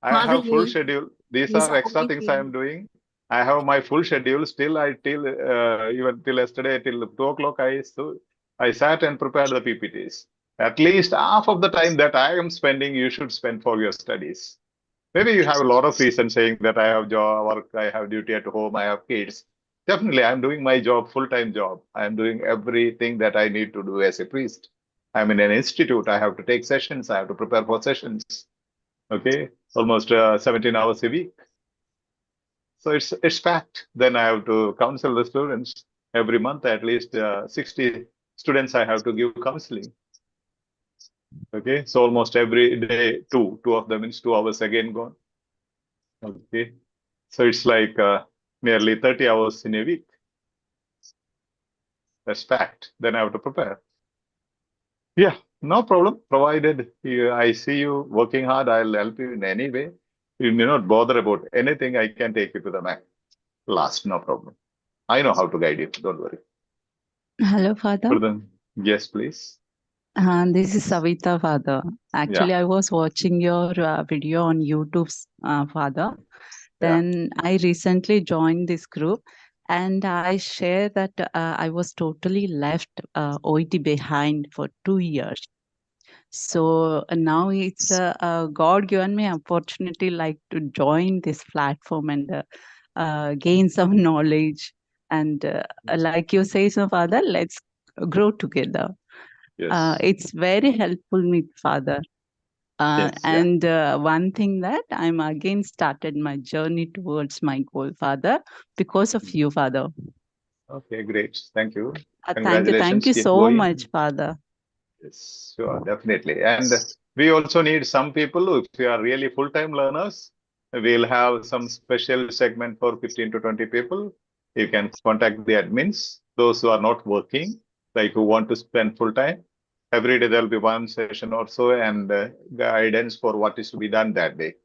Father, have full you- schedule. These Yes, are extra only things thing. I am doing. I have my full schedule. Still, even till yesterday, till 2 o'clock, I sat and prepared the PPTs. At least half of the time that I am spending, you should spend for your studies. Maybe you have a lot of reasons saying that I have job, work, I have duty at home, I have kids. Definitely, I'm doing my job, full-time job. I'm doing everything that I need to do as a priest. I'm in an institute. I have to take sessions. I have to prepare for sessions. Okay, almost 17 hours a week. So it's fact. Then I have to counsel the students every month. At least 60 students I have to give counseling. Okay, so almost every day, two of them means 2 hours again gone. Okay, so it's like nearly 30 hours in a week. That's fact. Then I have to prepare. Yeah, no problem. Provided I see you working hard, I'll help you in any way. You may not bother about anything. I can take you to the max. Last, no problem. I know how to guide you. Don't worry. Hello, Father. Yes, please. This is Savita, Father. Actually, I was watching your video on YouTube, Father. Then I recently joined this group and I share that I was totally left OET behind for 2 years. So now it's a God given me opportunity like to join this platform and gain some knowledge. And like you say, so Father, let's grow together. Yes. It's very helpful me, Father. Yes, yeah. And one thing that I'm again started my journey towards my goal, Father, because of you, Father. Okay, great. Thank you. Thank you. Congratulations. Thank you Keep so going. much, Father. Yes, sure, definitely. And we also need some people, if you are really full-time learners, we'll have some special segment for 15 to 20 people. You can contact the admins, those who are not working, like who want to spend full-time. Every day there'll be one session or so and guidance for what is to be done that day.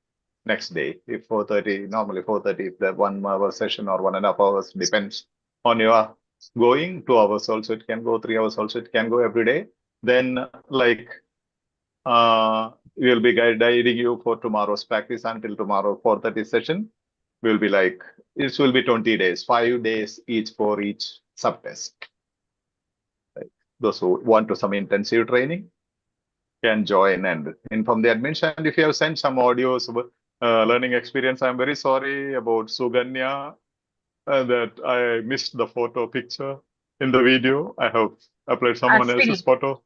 Next day, if 4:30, normally 4:30, if the 1 hour session or 1.5 hours, depends on your going, 2 hours also it can go, 3 hours also it can go every day. Then like we'll be guiding you for tomorrow's practice until tomorrow 4:30 session. Will be like, it will be 20 days, 5 days each for each subtest. Like those who want to some intensive training can join and inform the admins. And if you have sent some audios, learning experience, I'm very sorry about Suganya that I missed the photo picture in the video. I have applied someone else's photo.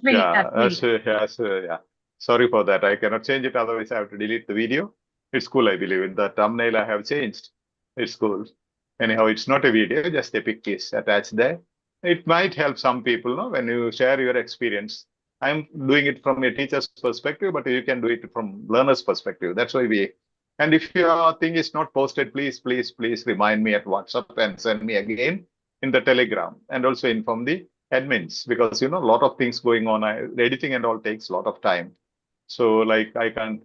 Yeah, yeah. Sorry for that. I cannot change it. Otherwise, I have to delete the video. It's cool, I believe. In the thumbnail, I have changed. It's cool. Anyhow, it's not a video, just a pic is attached there. It might help some people, no, when you share your experience. I'm doing it from a teacher's perspective, but you can do it from learner's perspective. That's why we. And if your thing is not posted, please remind me at WhatsApp and send me again in the Telegram, and also inform the admins, because a lot of things going on. Editing and all takes a lot of time. So like I can't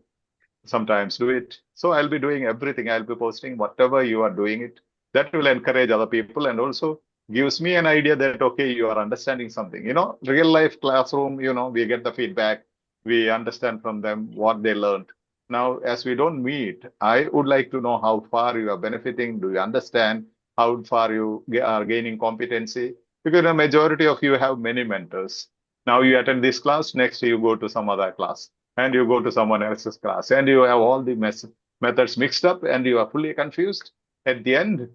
sometimes do it. So I'll be doing everything. I'll be posting whatever you are doing it. That will encourage other people and also gives me an idea that, okay, you are understanding something. Real life classroom, we get the feedback. We understand from them what they learned. Now, as we don't meet, I would like to know how far you are benefiting. Do you understand how far you are gaining competency? Because the majority of you have many mentors. Now you attend this class, next you go to some other class, and you go to someone else's class, and you have all the methods mixed up, and you are fully confused. At the end,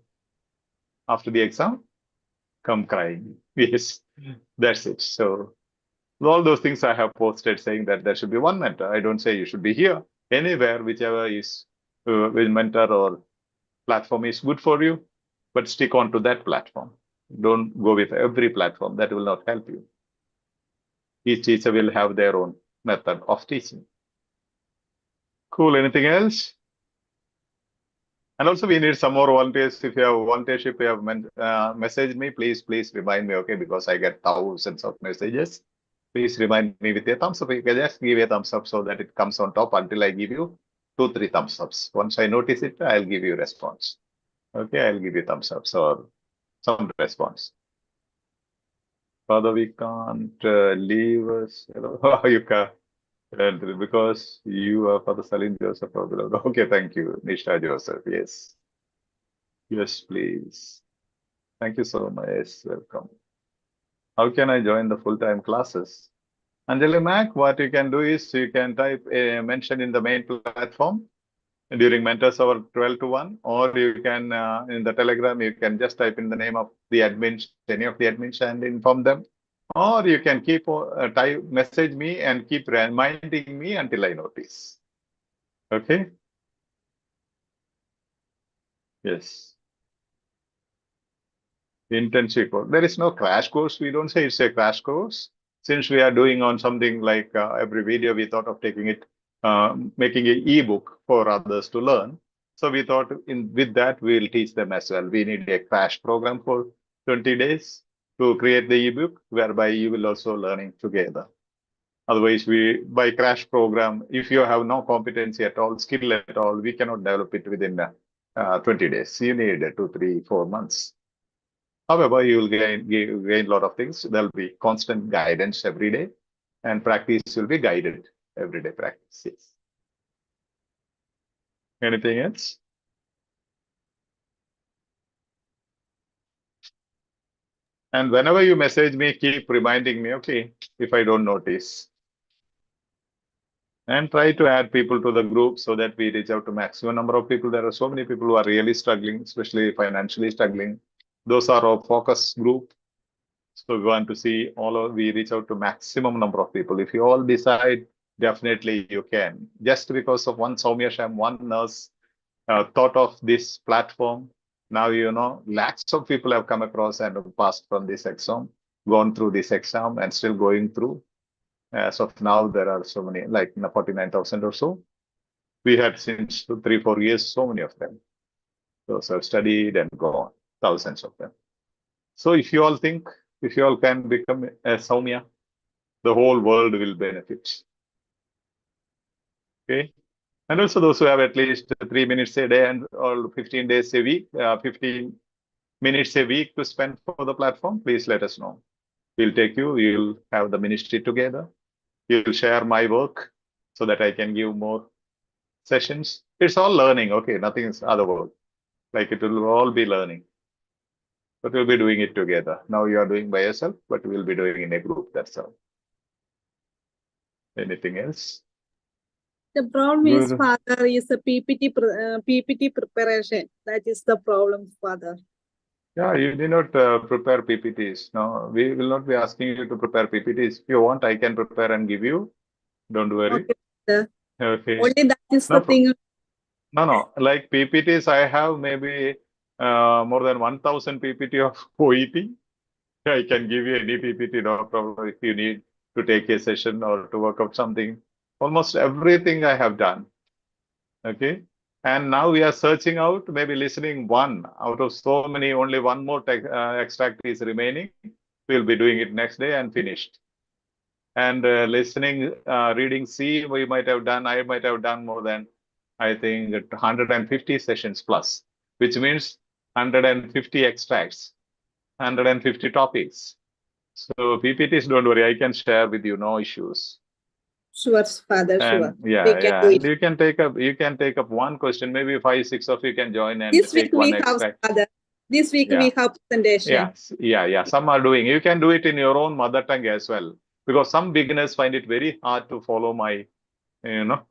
after the exam, come crying. Yes, that's it. So all those things I have posted saying that there should be one mentor. I don't say you should be here. Anywhere, whichever is with mentor or platform is good for you, but stick on to that platform. Don't go with every platform. That will not help you. Each teacher will have their own method of teaching. Cool. Anything else? And also we need some more volunteers. If you have volunteership, you have messaged me, please remind me, okay? Because I get thousands of messages. Please remind me with a thumbs up. You can just give a thumbs up so that it comes on top until I give you 2-3 thumbs ups. Once I notice it, I'll give you a response. Okay, I'll give you thumbs ups or some response. Father, we can't leave us. You can't. Because you are Father Salim Joseph. Okay, thank you, Nisha Joseph. Yes. Yes, please. Thank you so much. Welcome. How can I join the full-time classes? Anjali Mac, what you can do is you can type a mention in the main platform during Mentors Hour 12 to 1, or you can, in the Telegram, you can just type in the name of the admins, any of the admins, and inform them. Or you can keep message me and keep reminding me until I notice. Okay? Yes. Internship. There is no crash course. We don't say it's a crash course. Since we are doing on something like every video, we thought of taking it, making an ebook for others to learn. So we thought with that, we'll teach them as well. We need a crash program for 20 days to create the ebook, whereby you will also learning together. Otherwise, by crash program, if you have no competency at all, skill at all, we cannot develop it within 20 days. You need 2, 3, 4 months. However, you will gain a lot of things. There'll be constant guidance every day, and practice will be guided everyday practice. Yes. Anything else? And whenever you message me, keep reminding me, okay, if I don't notice. And try to add people to the group so that we reach out to maximum number of people. There are so many people who are really struggling, especially financially struggling. Those are our focus group. So we want to see we reach out to maximum number of people. If you all decide, definitely you can. Just because of one Soumya Sham, one nurse thought of this platform, now lakhs of people have come across and have passed from this exam, gone through this exam and still going through. As of now, there are so many, like 49,000 or so. We had since 3-4 years, so many of them. Those have studied and gone, thousands of them. So if you all think, if you all can become a Soumya, the whole world will benefit. Okay. And also those who have at least 3 minutes a day and or 15 days a week, 15 minutes a week to spend for the platform, please let us know. We'll take you, we'll have the ministry together. You'll share my work so that I can give more sessions. It's all learning, okay? Nothing is other work. Like it will all be learning. But we'll be doing it together. Now you are doing by yourself, but we'll be doing in a group, that's all. Anything else? The problem is, Good. Father, is the PPT preparation. That is the problem, Father. Yeah, you did not prepare PPTs. No, we will not be asking you to prepare PPTs. If you want, I can prepare and give you. Don't worry. Okay, Father. Okay. Only that is No, the thing. No. Like PPTs, I have maybe more than 1,000 PPT of OET. I can give you any PPT, no problem. If you need to take a session or to work out something, almost everything I have done. Okay. And now we are searching out, maybe listening one out of so many, only one more extract is remaining. We'll be doing it next day and finished. And listening, reading C, I might have done more than, I think, 150 sessions plus, which means 150 extracts, 150 topics. So PPTs, don't worry, I can share with you, no issues. Sure, Father, sure. And yeah. And you can take up one question, maybe 5-6 of you can join and this take week one we have, extract. Father. This week we have presentation. Yeah. Some are doing. You can do it in your own mother tongue as well, because some beginners find it very hard to follow my,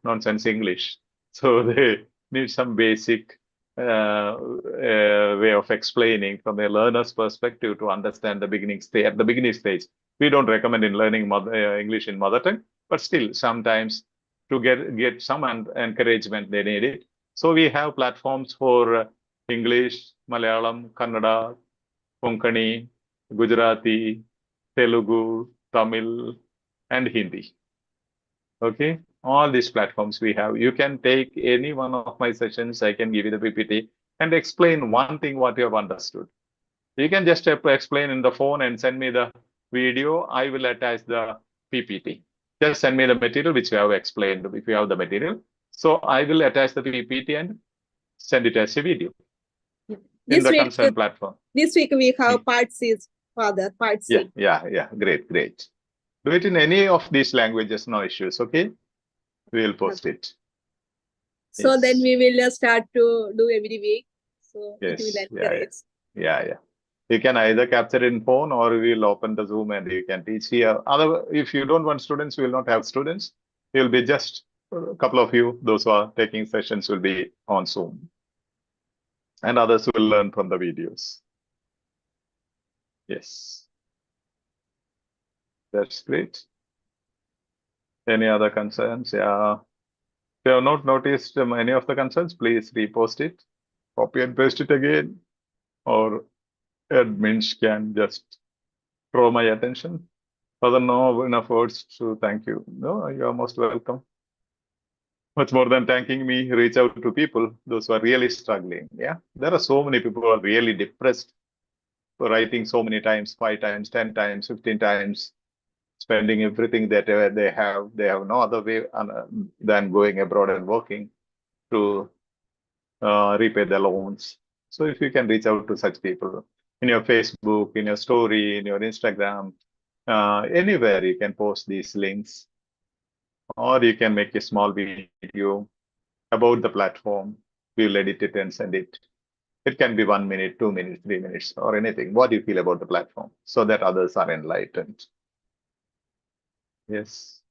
nonsense English. So they need some basic way of explaining from a learner's perspective to understand the beginning stage. At the beginning stage, we don't recommend in learning English in mother tongue, but still sometimes to get some encouragement, they need it. So we have platforms for English, Malayalam, Kannada, Konkani, Gujarati, Telugu, Tamil, and Hindi. Okay, all these platforms we have. You can take any one of my sessions. I can give you the PPT and explain one thing what you have understood. You can just explain in the phone and send me the video. I will attach the PPT. Just send me the material which you have explained if you have the material. So I will attach the PPT and send it as a video in the concerned platform. This week we have part C, Father, part C. Yeah. Great. Do it in any of these languages, no issues, okay? We will post it. So Yes. then we will start to do every week. So Yes. it will encourage. Yeah. You can either capture it in phone or we will open the Zoom and you can teach here. If you don't want students, we will not have students. It will be just a couple of you. Those who are taking sessions will be on Zoom. And others will learn from the videos. Yes. That's great. Any other concerns? Yeah. If you have not noticed any of the concerns, please repost it, copy and paste it again, or admins can just draw my attention. Father, no enough words to thank you. No, you are most welcome. Much more than thanking me, reach out to people, those who are really struggling. Yeah, there are so many people who are really depressed for writing so many times, 5 times, 10 times, 15 times, spending everything that they have. They have no other way than going abroad and working to repay their loans. So if you can reach out to such people in your Facebook, in your story, in your Instagram, anywhere you can post these links, or you can make a small video about the platform. We'll edit it and send it. It can be 1 minute, 2 minutes, 3 minutes, or anything. What do you feel about the platform so that others are enlightened? Yes.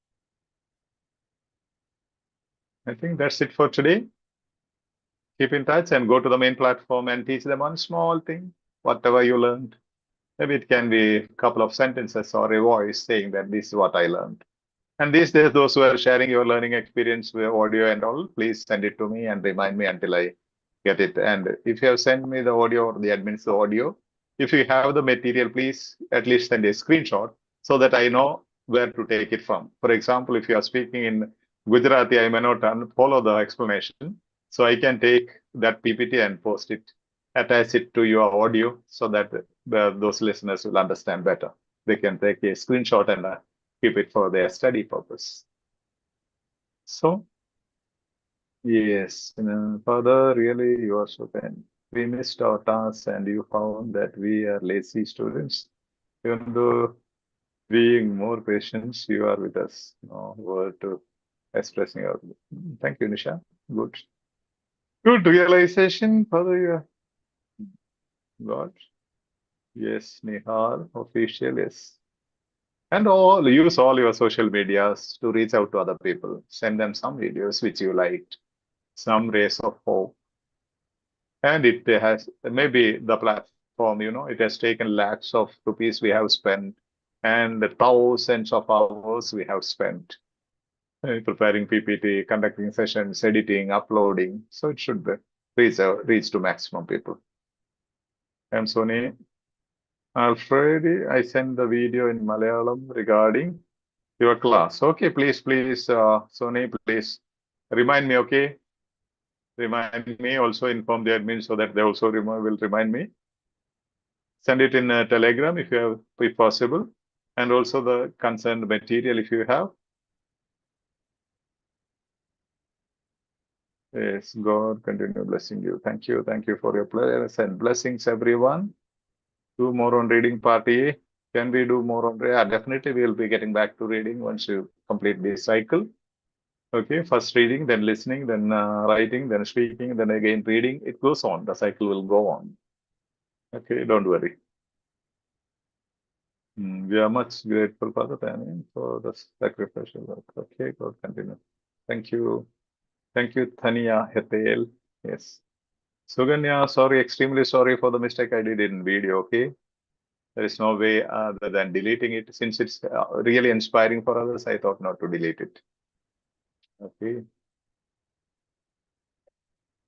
I think that's it for today. Keep in touch and go to the main platform and teach them one small thing, whatever you learned. Maybe it can be a couple of sentences or a voice saying that this is what I learned. And these days, those who are sharing your learning experience with audio and all, please send it to me and remind me until I get it. And if you have sent me the audio or the admin's audio, if you have the material, please at least send a screenshot so that I know where to take it from. For example, if you are speaking in Gujarati, I may not follow the explanation. So I can take that PPT and post it, attach it to your audio so that those listeners will understand better. They can take a screenshot and keep it for their study purpose. So, yes, further, really, you are so kind. We missed our tasks and you found that we are lazy students. Even though being more patient, you are with us. No word to expressing your. Thank you, Nisha. Good. Good realization. Further, you got. Yes, Nihal, official, yes. And use all your social medias to reach out to other people. Send them some videos which you liked, some rays of hope. And it has maybe the platform, it has taken lakhs of rupees we have spent and the thousands of hours we have spent preparing PPT, conducting sessions, editing, uploading. So it should reach to maximum people. I'm Sony. Alfredi, I sent the video in Malayalam regarding your class. Okay, please, Sony, please remind me, okay? Remind me, also inform the admin so that they also will remind me. Send it in Telegram if possible, and also the concerned material if you have. Yes, God continue blessing you. Thank you for your prayers and blessings, everyone. Do more on reading party. Can we do more on? Yeah, definitely we will be getting back to reading once you complete this cycle. Okay, first reading, then listening, then writing, then speaking, then again reading. It goes on. The cycle will go on. Okay, don't worry. We are much grateful for the timing for the sacrificial work. Okay, God continue. Thank you. Thank you, Thania Hetel. Yes. Suganya, sorry, extremely sorry for the mistake I did in video, okay? There is no way other than deleting it. Since it's really inspiring for others, I thought not to delete it. Okay.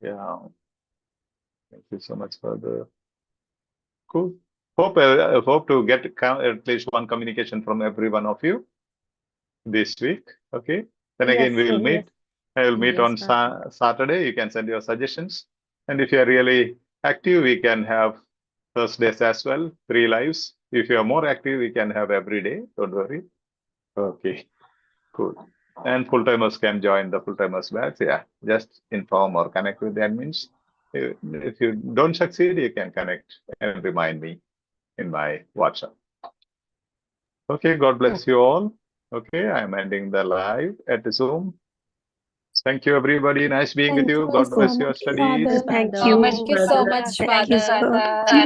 Yeah. Thank you so much for the cool. Hope to get at least one communication from every one of you this week. Okay. Then again, we will meet. I will meet on Saturday. You can send your suggestions. And if you are really active, we can have Thursdays as well, 3 lives. If you are more active, we can have every day. Don't worry. Okay, cool. And full-timers can join the full-timers batch. Yeah, just inform or connect with the admins. If you don't succeed, you can connect and remind me in my WhatsApp. Okay, God bless you all. Okay, I'm ending the live at the Zoom. Thank you, everybody. Nice being with you. God bless your studies. Thank you. Thank you so much, Thank you, Father. sir.